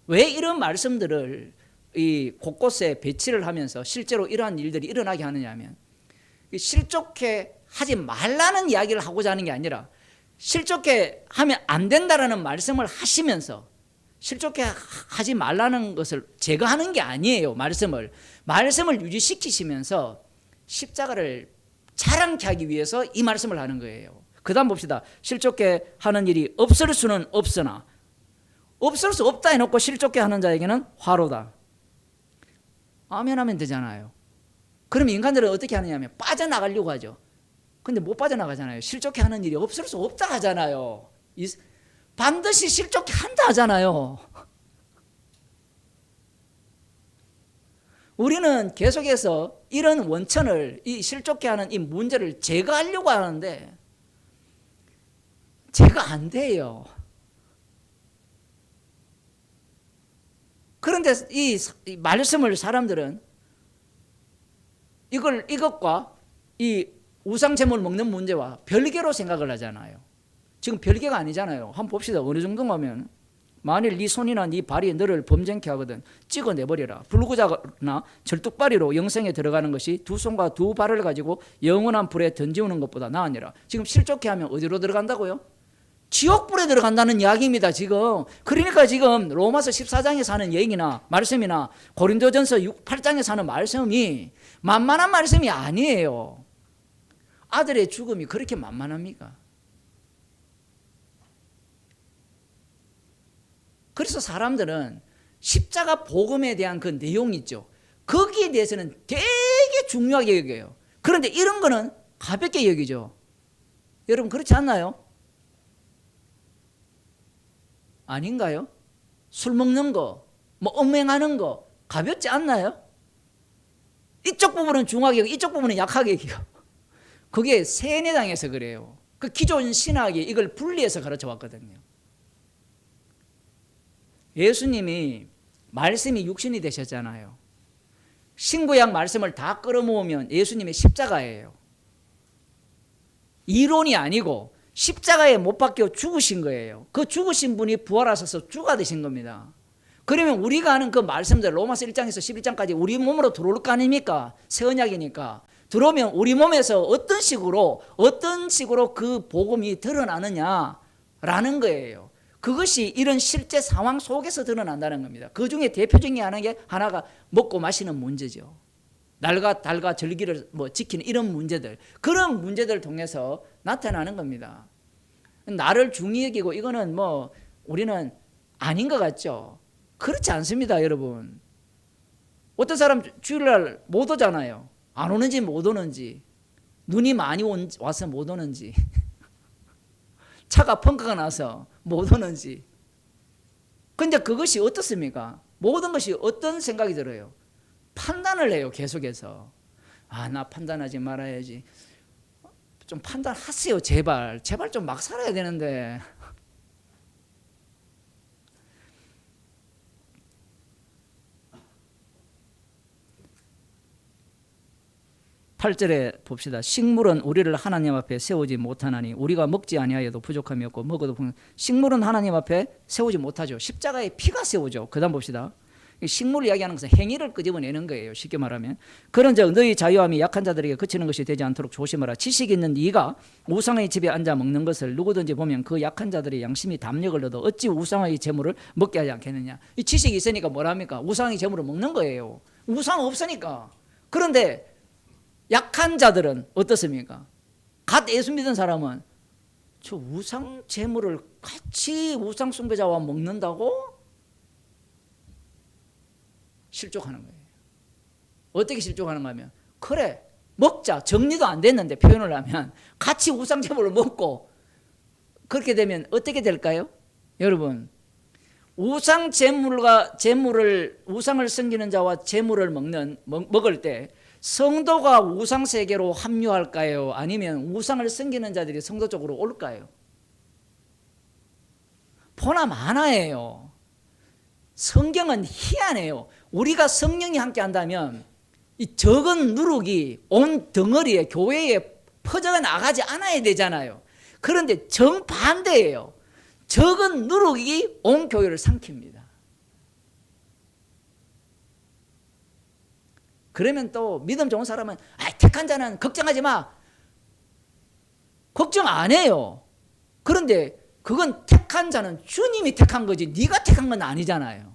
왜 이런 말씀들을 이 곳곳에 배치를 하면서 실제로 이러한 일들이 일어나게 하느냐 하면 실족해 하지 말라는 이야기를 하고자 하는 게 아니라 실족해 하면 안 된다라는 말씀을 하시면서 실족해 하지 말라는 것을 제거하는 게 아니에요. 말씀을 유지시키시면서 십자가를 자랑케 하기 위해서 이 말씀을 하는 거예요. 그 다음 봅시다. 실족해 하는 일이 없을 수는 없으나, 없을 수 없다 해놓고 실족해 하는 자에게는 화로다. 아멘 하면 되잖아요. 그럼 인간들은 어떻게 하느냐면 빠져나가려고 하죠. 근데 못 빠져나가잖아요. 실족해 하는 일이 없을 수 없다 하잖아요. 반드시 실족해 한다 하잖아요. 우리는 계속해서 이런 원천을, 이 실족해 하는 이 문제를 제거하려고 하는데 제가 안 돼요. 그런데 이 말씀을 사람들은 이것과 이 우상제물 먹는 문제와 별개로 생각을 하잖아요. 지금 별개가 아니잖아요. 한번 봅시다. 어느 정도면 만일 네 손이나 네 발이 너를 범죄케 하거든 찍어내버려라. 불구자나 절뚝발이로 영생에 들어가는 것이 두 손과 두 발을 가지고 영원한 불에 던지우는 것보다 나으니라. 지금 실족해 하면 어디로 들어간다고요? 지옥불에 들어간다는 이야기입니다. 지금. 그러니까 지금 로마서 14장에서 하는 얘기나 말씀이나 고린도전서 8장에서 하는 말씀이 만만한 말씀이 아니에요. 아들의 죽음이 그렇게 만만합니까? 그래서 사람들은 십자가 복음에 대한 그 내용이 있죠. 거기에 대해서는 되게 중요하게 여겨요. 그런데 이런 거는 가볍게 여기죠. 여러분 그렇지 않나요? 아닌가요? 술 먹는 거, 뭐 음행하는 거 가볍지 않나요? 이쪽 부분은 중하게 여기고 이쪽 부분은 약하게 여기고. 그게 세뇌당해서 그래요. 그 기존 신학이 이걸 분리해서 가르쳐 왔거든요. 예수님이 말씀이 육신이 되셨잖아요. 신구약 말씀을 다 끌어모으면 예수님의 십자가예요. 이론이 아니고 십자가에 못 박혀 죽으신 거예요. 그 죽으신 분이 부활하셔서 주가 되신 겁니다. 그러면 우리가 아는 그 말씀들 로마서 1장에서 11장까지 우리 몸으로 들어올 거 아닙니까? 새 언약이니까. 들어오면 우리 몸에서 어떤 식으로 그 복음이 드러나느냐라는 거예요. 그것이 이런 실제 상황 속에서 드러난다는 겁니다. 그 중에 대표적인 하나가 먹고 마시는 문제죠. 날과 달과 절기를 지키는 이런 문제들, 그런 문제들을 통해서 나타나는 겁니다. 나를 중히 여기고 이거는 우리는 아닌 것 같죠. 그렇지 않습니다, 여러분. 어떤 사람 주일날 못 오잖아요. 안 오는지 못 오는지, 눈이 많이 와서 못 오는지, 차가 펑크가 나서 못 오는지. 근데 그것이 어떻습니까? 모든 것이 어떤 생각이 들어요? 판단을 해요, 계속해서. 나 판단하지 말아야지. 좀 판단하세요, 제발. 제발 좀 막 살아야 되는데. 8절에 봅시다. 식물은 우리를 하나님 앞에 세우지 못하나니 우리가 먹지 아니하여도 부족함이 없고 먹어도 식물은 하나님 앞에 세우지 못하죠. 십자가의 피가 세우죠. 그 다음 봅시다. 식물을 이야기하는 것은 행위를 끄집어내는 거예요. 쉽게 말하면. 그런즉 너희 자유함이 약한 자들에게 그치는 것이 되지 않도록 조심하라. 지식 있는 네가 우상의 집에 앉아 먹는 것을 누구든지 보면 그 약한 자들의 양심이 담력을 얻어 어찌 우상의 재물을 먹게 하지 않겠느냐. 이 지식이 있으니까 뭐랍니까? 우상의 재물을 먹는 거예요. 우상 없으니까. 그런데 약한 자들은 어떻습니까? 갓 예수 믿은 사람은 저 우상 재물을 같이 우상 숭배자와 먹는다고? 실족하는 거예요. 어떻게 실족하는가 하면 그래 먹자, 정리도 안 됐는데 표현을 하면 같이 우상 재물을 먹고 그렇게 되면 어떻게 될까요? 여러분, 우상 재물을 우상을 섬기는 자와 재물을 먹을 때 성도가 우상 세계로 합류할까요? 아니면 우상을 섬기는 자들이 성도 쪽으로 올까요? 보나 마나예요. 성경은 희한해요. 우리가 성령이 함께 한다면 이 적은 누룩이 온 덩어리에 교회에 퍼져 나가지 않아야 되잖아요. 그런데 정반대예요. 적은 누룩이 온 교회를 삼킵니다. 그러면 또 믿음 좋은 사람은 택한 자는 걱정하지 마. 걱정 안 해요. 그런데 그건 택한 자는 주님이 택한 거지 네가 택한 건 아니잖아요.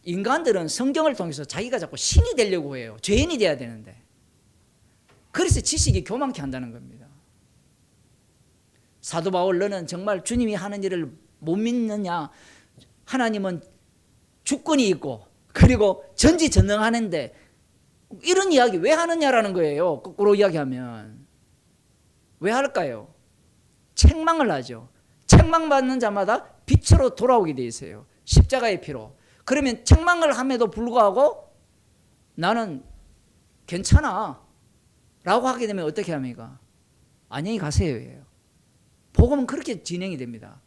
인간들은 성경을 통해서 자기가 자꾸 신이 되려고 해요. 죄인이 돼야 되는데. 그래서 지식이 교만케 한다는 겁니다. 사도 바울 너는 정말 주님이 하는 일을 못 믿느냐? 하나님은 주권이 있고 그리고 전지전능하는데 이런 이야기 왜 하느냐라는 거예요. 거꾸로 이야기하면 왜 할까요? 책망을 하죠. 책망받는 자마다 빛으로 돌아오게 돼 있어요. 십자가의 피로. 그러면 책망을 함에도 불구하고 나는 괜찮아 라고 하게 되면 어떻게 합니까? 안녕히 가세요예요. 복음은 그렇게 진행이 됩니다.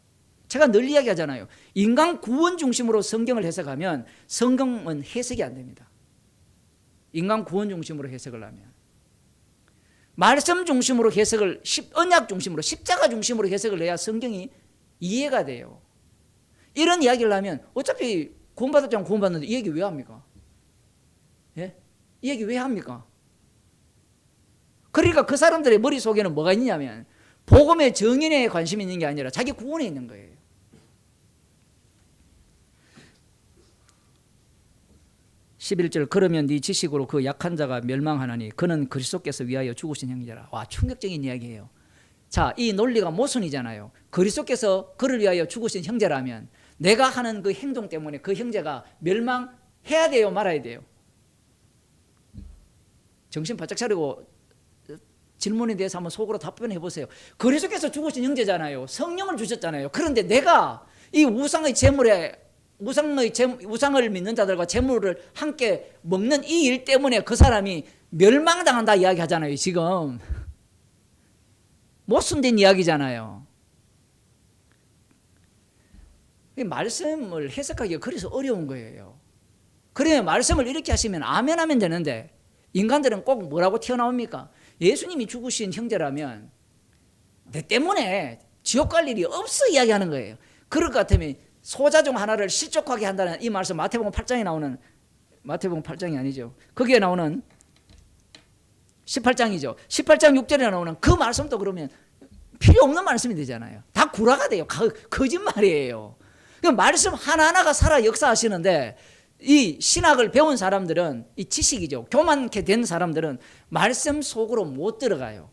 제가 늘 이야기하잖아요. 인간 구원 중심으로 성경을 해석하면 성경은 해석이 안 됩니다. 인간 구원 중심으로 해석을 하면 말씀 중심으로 해석을 언약 중심으로 십자가 중심으로 해석을 해야 성경이 이해가 돼요. 이런 이야기를 하면 어차피 구원받았잖아 구원받는데 이 얘기 왜 합니까? 예? 이 얘기 왜 합니까? 그러니까 그 사람들의 머릿속에는 뭐가 있냐면 복음의 정인에 관심이 있는 게 아니라 자기 구원에 있는 거예요. 11절 그러면 네 지식으로 그 약한 자가 멸망하나니 그는 그리스도께서 위하여 죽으신 형제라. 와, 충격적인 이야기예요. 자, 이 논리가 모순이잖아요. 그리스도께서 그를 위하여 죽으신 형제라면 내가 하는 그 행동 때문에 그 형제가 멸망해야 돼요, 말아야 돼요? 정신 바짝 차리고 질문에 대해서 한번 속으로 답변해 보세요. 그리스도께서 죽으신 형제잖아요. 성령을 주셨잖아요. 그런데 내가 이 우상의 재물에 우상을 믿는 자들과 재물을 함께 먹는 이 일 때문에 그 사람이 멸망당한다 이야기하잖아요. 지금 모순된 이야기잖아요. 말씀을 해석하기가 그래서 어려운 거예요. 그러면 말씀을 이렇게 하시면 아멘 하면 되는데 인간들은 꼭 뭐라고 튀어나옵니까? 예수님이 죽으신 형제라면 내 때문에 지옥 갈 일이 없어 이야기하는 거예요. 그럴 것 같으면 소자 중 하나를 실족하게 한다는 이 말씀 마태복음 8장에 나오는 마태복음 8장이 아니죠. 거기에 나오는 18장이죠. 18장 6절에 나오는 그 말씀도 그러면 필요 없는 말씀이 되잖아요. 다 구라가 돼요. 거짓말이에요. 그 말씀 하나하나가 살아 역사하시는데 이 신학을 배운 사람들은 이 지식이죠. 교만케 된 사람들은 말씀 속으로 못 들어가요.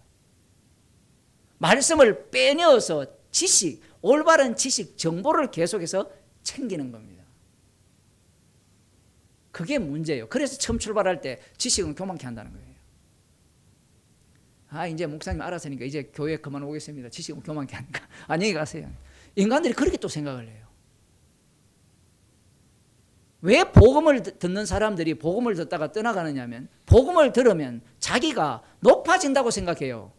말씀을 빼내어서 지식, 올바른 지식, 정보를 계속해서 챙기는 겁니다. 그게 문제예요. 그래서 처음 출발할 때 지식은 교만케 한다는 거예요. 아, 이제 목사님 알았으니까 이제 교회 그만 오겠습니다. 지식은 교만케 하니까. 안녕히 가세요. 인간들이 그렇게 또 생각을 해요. 왜 복음을 듣는 사람들이 복음을 듣다가 떠나가느냐면 복음을 들으면 자기가 높아진다고 생각해요.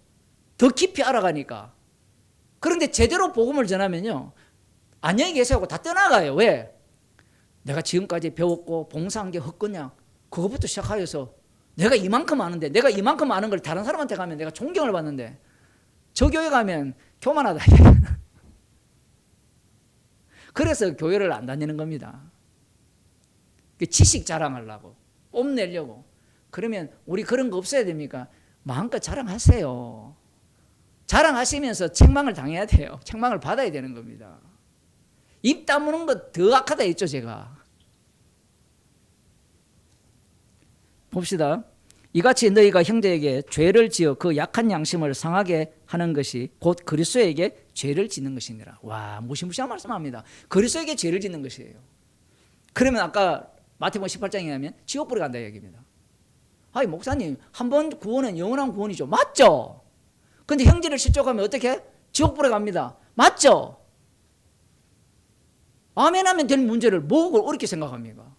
더 깊이 알아가니까. 그런데 제대로 복음을 전하면요, 안녕히 계세요 하고 다 떠나가요. 왜? 내가 지금까지 배웠고 봉사한 게 헛거냐? 그것부터 시작하여서 내가 이만큼 아는데, 내가 이만큼 아는 걸 다른 사람한테 가면 내가 존경을 받는데 저 교회 가면 교만하다. 그래서 교회를 안 다니는 겁니다. 지식 자랑하려고, 뽐내려고. 그러면 우리 그런 거 없어야 됩니까? 마음껏 자랑하세요. 자랑하시면서 책망을 당해야 돼요. 책망을 받아야 되는 겁니다. 입 다무는 거 더 악하다 했죠, 제가. 봅시다. 이같이 너희가 형제에게 죄를 지어 그 약한 양심을 상하게 하는 것이 곧 그리스도에게 죄를 짓는 것이니라. 와, 무시무시한 말씀합니다. 그리스도에게 죄를 짓는 것이에요. 그러면 아까 마태복음 18장에 하면 지옥불에 간다 얘기입니다. 아니, 목사님, 한 번 구원은 영원한 구원이죠. 맞죠? 근데 형제를 실족하면 어떻게? 지옥불에 갑니다. 맞죠? 아멘 하면 될 문제를 뭐 어렵게 생각합니까?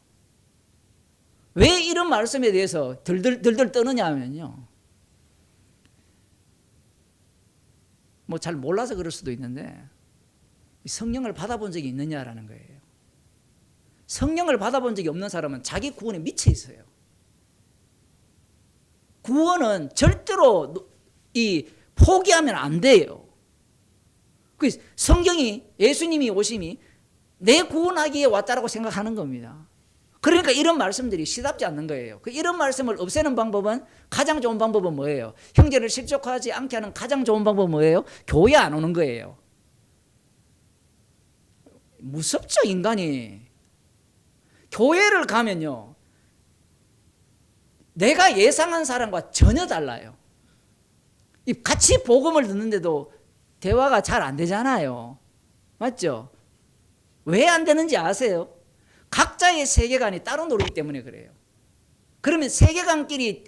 왜 이런 말씀에 대해서 들들 떠느냐 하면요, 뭐 잘 몰라서 그럴 수도 있는데 성령을 받아본 적이 있느냐라는 거예요. 성령을 받아본 적이 없는 사람은 자기 구원에 미쳐 있어요. 구원은 절대로 포기하면 안 돼요. 성경이, 예수님이 오심이 내 구원하기에 왔다라고 생각하는 겁니다. 그러니까 이런 말씀들이 시답지 않는 거예요. 이런 말씀을 없애는 방법은, 가장 좋은 방법은 뭐예요? 형제를 실족하지 않게 하는 가장 좋은 방법은 뭐예요? 교회 안 오는 거예요. 무섭죠, 인간이. 교회를 가면요, 내가 예상한 사람과 전혀 달라요. 같이 복음을 듣는데도 대화가 잘 안 되잖아요. 맞죠? 왜 안 되는지 아세요? 각자의 세계관이 따로 놀기 때문에 그래요. 그러면 세계관끼리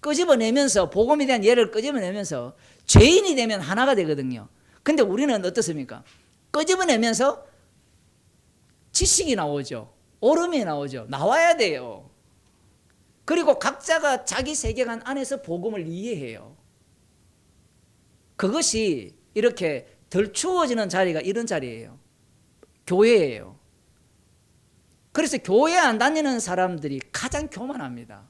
끄집어내면서 복음에 대한 예를 끄집어내면서 죄인이 되면 하나가 되거든요. 근데 우리는 어떻습니까? 끄집어내면서 지식이 나오죠. 옳음이 나오죠. 나와야 돼요. 그리고 각자가 자기 세계관 안에서 복음을 이해해요. 그것이 이렇게 덜 추워지는 자리가 이런 자리예요. 교회예요. 그래서 교회 안 다니는 사람들이 가장 교만합니다.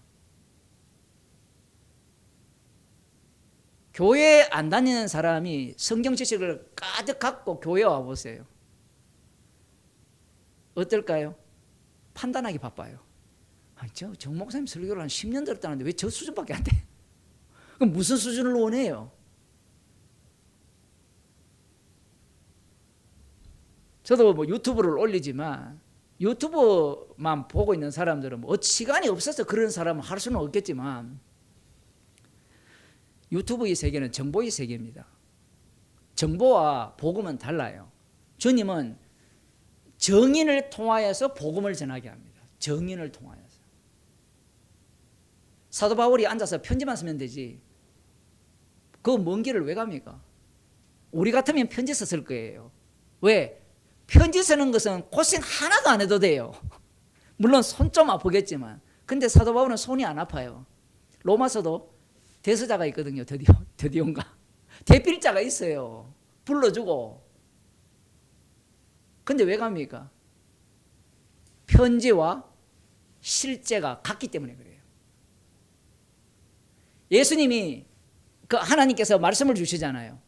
교회 안 다니는 사람이 성경 지식을 가득 갖고 교회 와 보세요. 어떨까요? 판단하기 바빠요. 정 목사님 설교를 한 10년 들었다는데 왜 저 수준밖에 안 돼? 그럼 무슨 수준을 원해요? 저도 뭐 유튜브를 올리지만 유튜브만 보고 있는 사람들은 뭐 시간이 없어서 그런 사람은 할 수는 없겠지만 유튜브의 세계는 정보의 세계입니다. 정보와 복음은 달라요. 주님은 정인을 통하여서 복음을 전하게 합니다. 정인을 통하여서. 사도 바울이 앉아서 편지만 쓰면 되지. 그 먼 길을 왜 갑니까? 우리 같으면 편지 썼을 거예요. 왜? 편지 쓰는 것은 고생 하나도 안 해도 돼요. 물론 손 좀 아프겠지만. 근데 사도 바울은 손이 안 아파요. 로마서도 대서자가 있거든요. 드디어인가. 대필자가 있어요. 불러주고. 근데 왜 갑니까? 편지와 실제가 같기 때문에 그래요. 예수님이 그 하나님께서 말씀을 주시잖아요.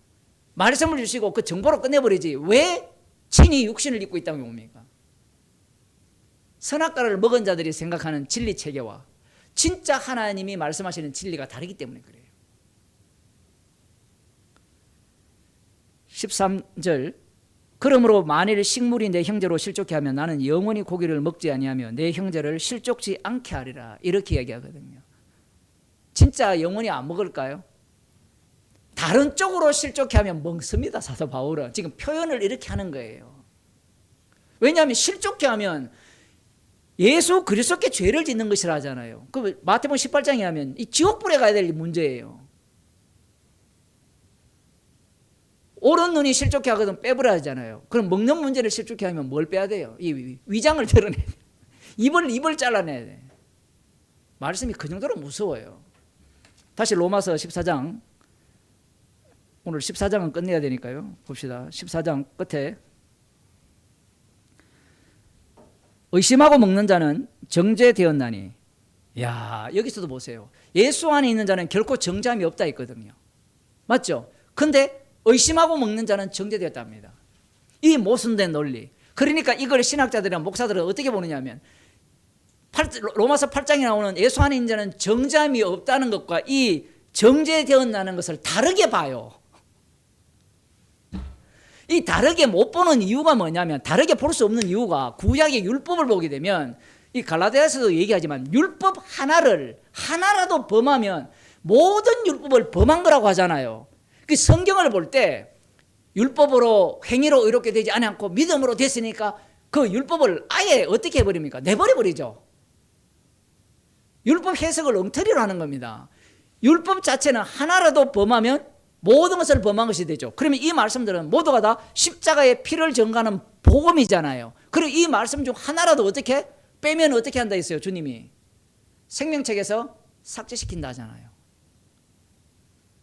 말씀을 주시고 그 정보로 끝내버리지. 왜 친히 육신을 입고 이 땅에 옵니까? 선악과를 먹은 자들이 생각하는 진리 체계와 진짜 하나님이 말씀하시는 진리가 다르기 때문에 그래요. 13절 그러므로 만일 식물이 내 형제로 실족해 하면 나는 영원히 고기를 먹지 아니하며 내 형제를 실족지 않게 하리라. 이렇게 얘기하거든요. 진짜 영원히 안 먹을까요? 다른 쪽으로 실족해 하면 먹습니다. 사도 바울은 지금 표현을 이렇게 하는 거예요. 왜냐하면 실족해 하면 예수 그리스도께 죄를 짓는 것이라 하잖아요. 그 마태복음 18장에 하면 이 지옥불에 가야 될 문제예요. 오른 눈이 실족해 하거든 빼버려야 하잖아요. 그럼 먹는 문제를 실족해 하면 뭘 빼야 돼요? 이 위장을 드러내야 돼요. 입을 잘라내야 돼. 말씀이 그 정도로 무서워요. 다시 로마서 14장. 오늘 14장은 끝내야 되니까요. 봅시다. 14장 끝에 의심하고 먹는 자는 정죄되었나니. 야, 여기서도 보세요. 예수 안에 있는 자는 결코 정죄함이 없다 했거든요. 맞죠? 근데 의심하고 먹는 자는 정죄되었답니다. 이 모순된 논리. 그러니까 이걸 신학자들이나 목사들은 어떻게 보느냐 하면 로마서 8장에 나오는 예수 안에 있는 자는 정죄함이 없다는 것과 이 정죄되었다는 것을 다르게 봐요. 이 다르게 못 보는 이유가 뭐냐면 다르게 볼 수 없는 이유가 구약의 율법을 보게 되면 이 갈라디아서도 얘기하지만 율법 하나라도 범하면 모든 율법을 범한 거라고 하잖아요. 그 성경을 볼 때 율법으로 행위로 의롭게 되지 않고 믿음으로 됐으니까 그 율법을 아예 어떻게 해버립니까? 내버려버리죠. 율법 해석을 엉터리로 하는 겁니다. 율법 자체는 하나라도 범하면 모든 것을 범한 것이 되죠. 그러면 이 말씀들은 모두가 다 십자가의 피를 증거하는 복음이잖아요. 그리고 이 말씀 중 하나라도 어떻게 빼면 어떻게 한다 했어요? 주님이 생명책에서 삭제시킨다 하잖아요.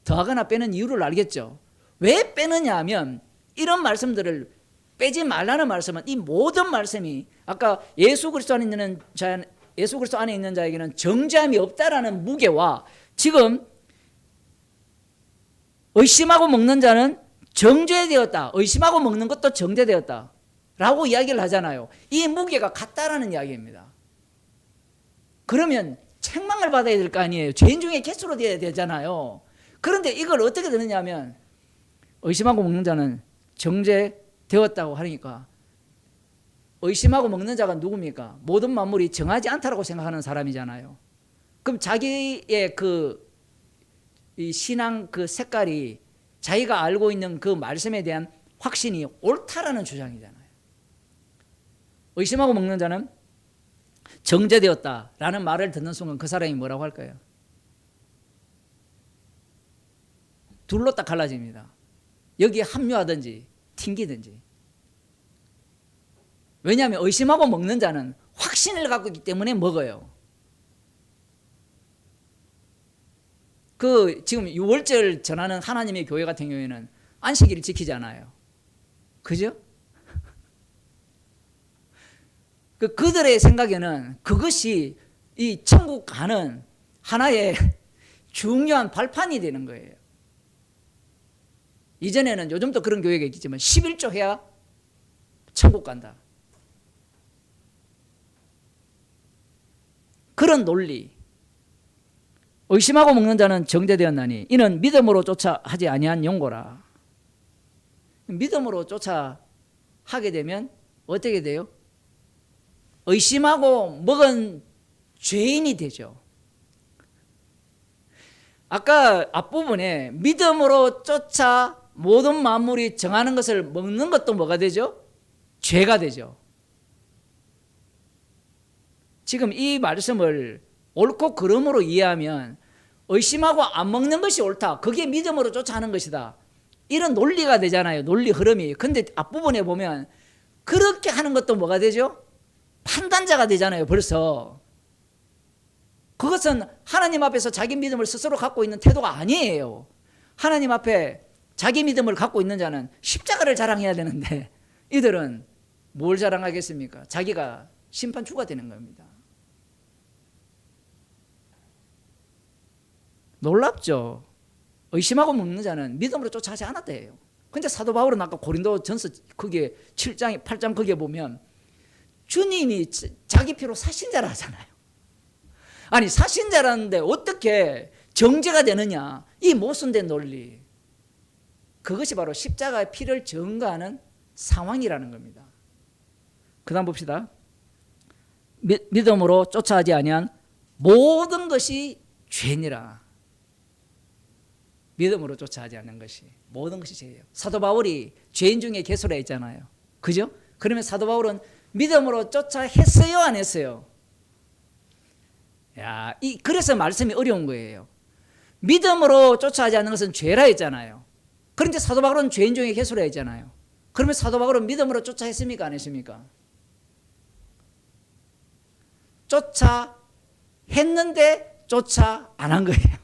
더하거나 빼는 이유를 알겠죠. 왜 빼느냐 하면 이런 말씀들을 빼지 말라는 말씀은 이 모든 말씀이 아까 예수 그리스도 안에 있는 자에게는 정죄함이 없다라는 무게와 지금 의심하고 먹는 자는 정죄되었다. 의심하고 먹는 것도 정죄되었다. 라고 이야기를 하잖아요. 이 무게가 같다라는 이야기입니다. 그러면 책망을 받아야 될 거 아니에요. 죄인 중에 개수로 되어야 되잖아요. 그런데 이걸 어떻게 되느냐 하면 의심하고 먹는 자는 정죄되었다고 하니까 의심하고 먹는 자가 누굽니까? 모든 만물이 정하지 않다라고 생각하는 사람이잖아요. 그럼 자기의 이 신앙 그 색깔이 자기가 알고 있는 그 말씀에 대한 확신이 옳다라는 주장이잖아요. 의심하고 먹는 자는 정죄되었다라는 말을 듣는 순간 그 사람이 뭐라고 할까요? 둘로 딱 갈라집니다. 여기에 합류하든지 튕기든지. 왜냐하면 의심하고 먹는 자는 확신을 갖고 있기 때문에 먹어요. 그 지금 유월절 전하는 하나님의 교회 같은 경우에는 안식일을 지키지 않아요. 그죠? 그들의 생각에는 그것이 이 천국 가는 하나의 중요한 발판이 되는 거예요. 이전에는 요즘도 그런 교회가 있겠지만 11조 해야 천국 간다. 그런 논리. 의심하고 먹는 자는 정죄되었나니 이는 믿음으로 쫓아 하지 아니한 용고라. 믿음으로 쫓아 하게 되면 어떻게 돼요? 의심하고 먹은 죄인이 되죠. 아까 앞부분에 믿음으로 쫓아 모든 만물이 정하는 것을 먹는 것도 뭐가 되죠? 죄가 되죠. 지금 이 말씀을 옳고 그름으로 이해하면 의심하고 안 먹는 것이 옳다. 그게 믿음으로 쫓아 하는 것이다. 이런 논리가 되잖아요. 논리 흐름이. 근데 앞부분에 보면 그렇게 하는 것도 뭐가 되죠? 판단자가 되잖아요. 벌써. 그것은 하나님 앞에서 자기 믿음을 스스로 갖고 있는 태도가 아니에요. 하나님 앞에 자기 믿음을 갖고 있는 자는 십자가를 자랑해야 되는데 이들은 뭘 자랑하겠습니까? 자기가 심판주가 되는 겁니다. 놀랍죠. 의심하고 먹는 자는 믿음으로 쫓아하지 않았대요. 근데 사도 바울은 아까 고린도전서 거기에 7장 8장 거기에 보면 주님이 자기 피로 사신 자라 하잖아요. 아니 사신 자라는데 어떻게 정죄가 되느냐. 이 모순된 논리. 그것이 바로 십자가의 피를 증거하는 상황이라는 겁니다. 그 다음 봅시다. 믿음으로 쫓아하지 아니한 모든 것이 죄니라. 믿음으로 쫓아하지 않는 것이 모든 것이 죄예요. 사도 바울이 죄인 중에 개소리가 있잖아요. 그죠? 그러면 사도 바울은 믿음으로 쫓아 했어요, 안 했어요? 야, 그래서 말씀이 어려운 거예요. 믿음으로 쫓아하지 않는 것은 죄라 했잖아요. 그런데 사도 바울은 죄인 중에 개소리가 있잖아요. 그러면 사도 바울은 믿음으로 쫓아 했습니까, 안 했습니까? 쫓아 했는데 쫓아 안 한 거예요.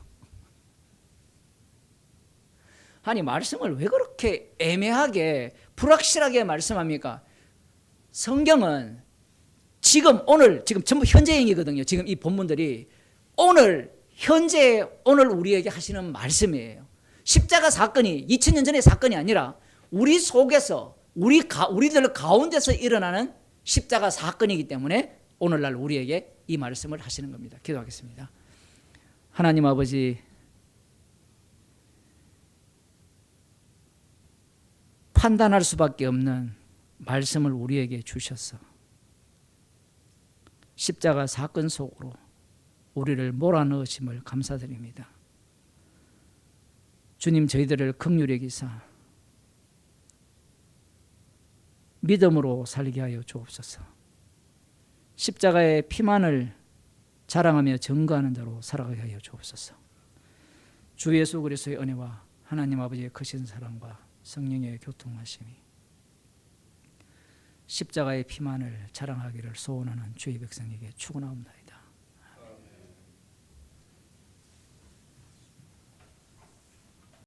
아니 말씀을 왜 그렇게 애매하게 불확실하게 말씀합니까? 성경은 지금 오늘 지금 전부 현재형이거든요. 지금 이 본문들이 오늘 현재 오늘 우리에게 하시는 말씀이에요. 십자가 사건이 2000년 전의 사건이 아니라 우리 속에서 우리들 가운데서 일어나는 십자가 사건이기 때문에 오늘날 우리에게 이 말씀을 하시는 겁니다. 기도하겠습니다. 하나님 아버지, 판단할 수밖에 없는 말씀을 우리에게 주셔서 십자가 사건 속으로 우리를 몰아넣으심을 감사드립니다. 주님, 저희들을 긍휼히 여기사 믿음으로 살게 하여 주옵소서. 십자가의 피만을 자랑하며 증거하는 자로 살아가게 하여 주옵소서. 주 예수 그리스도의 은혜와 하나님 아버지의 크신 사랑과 성령의 교통하심이 십자가의 피만을 자랑하기를 소원하는 주의 백성에게 축원하옵나이다.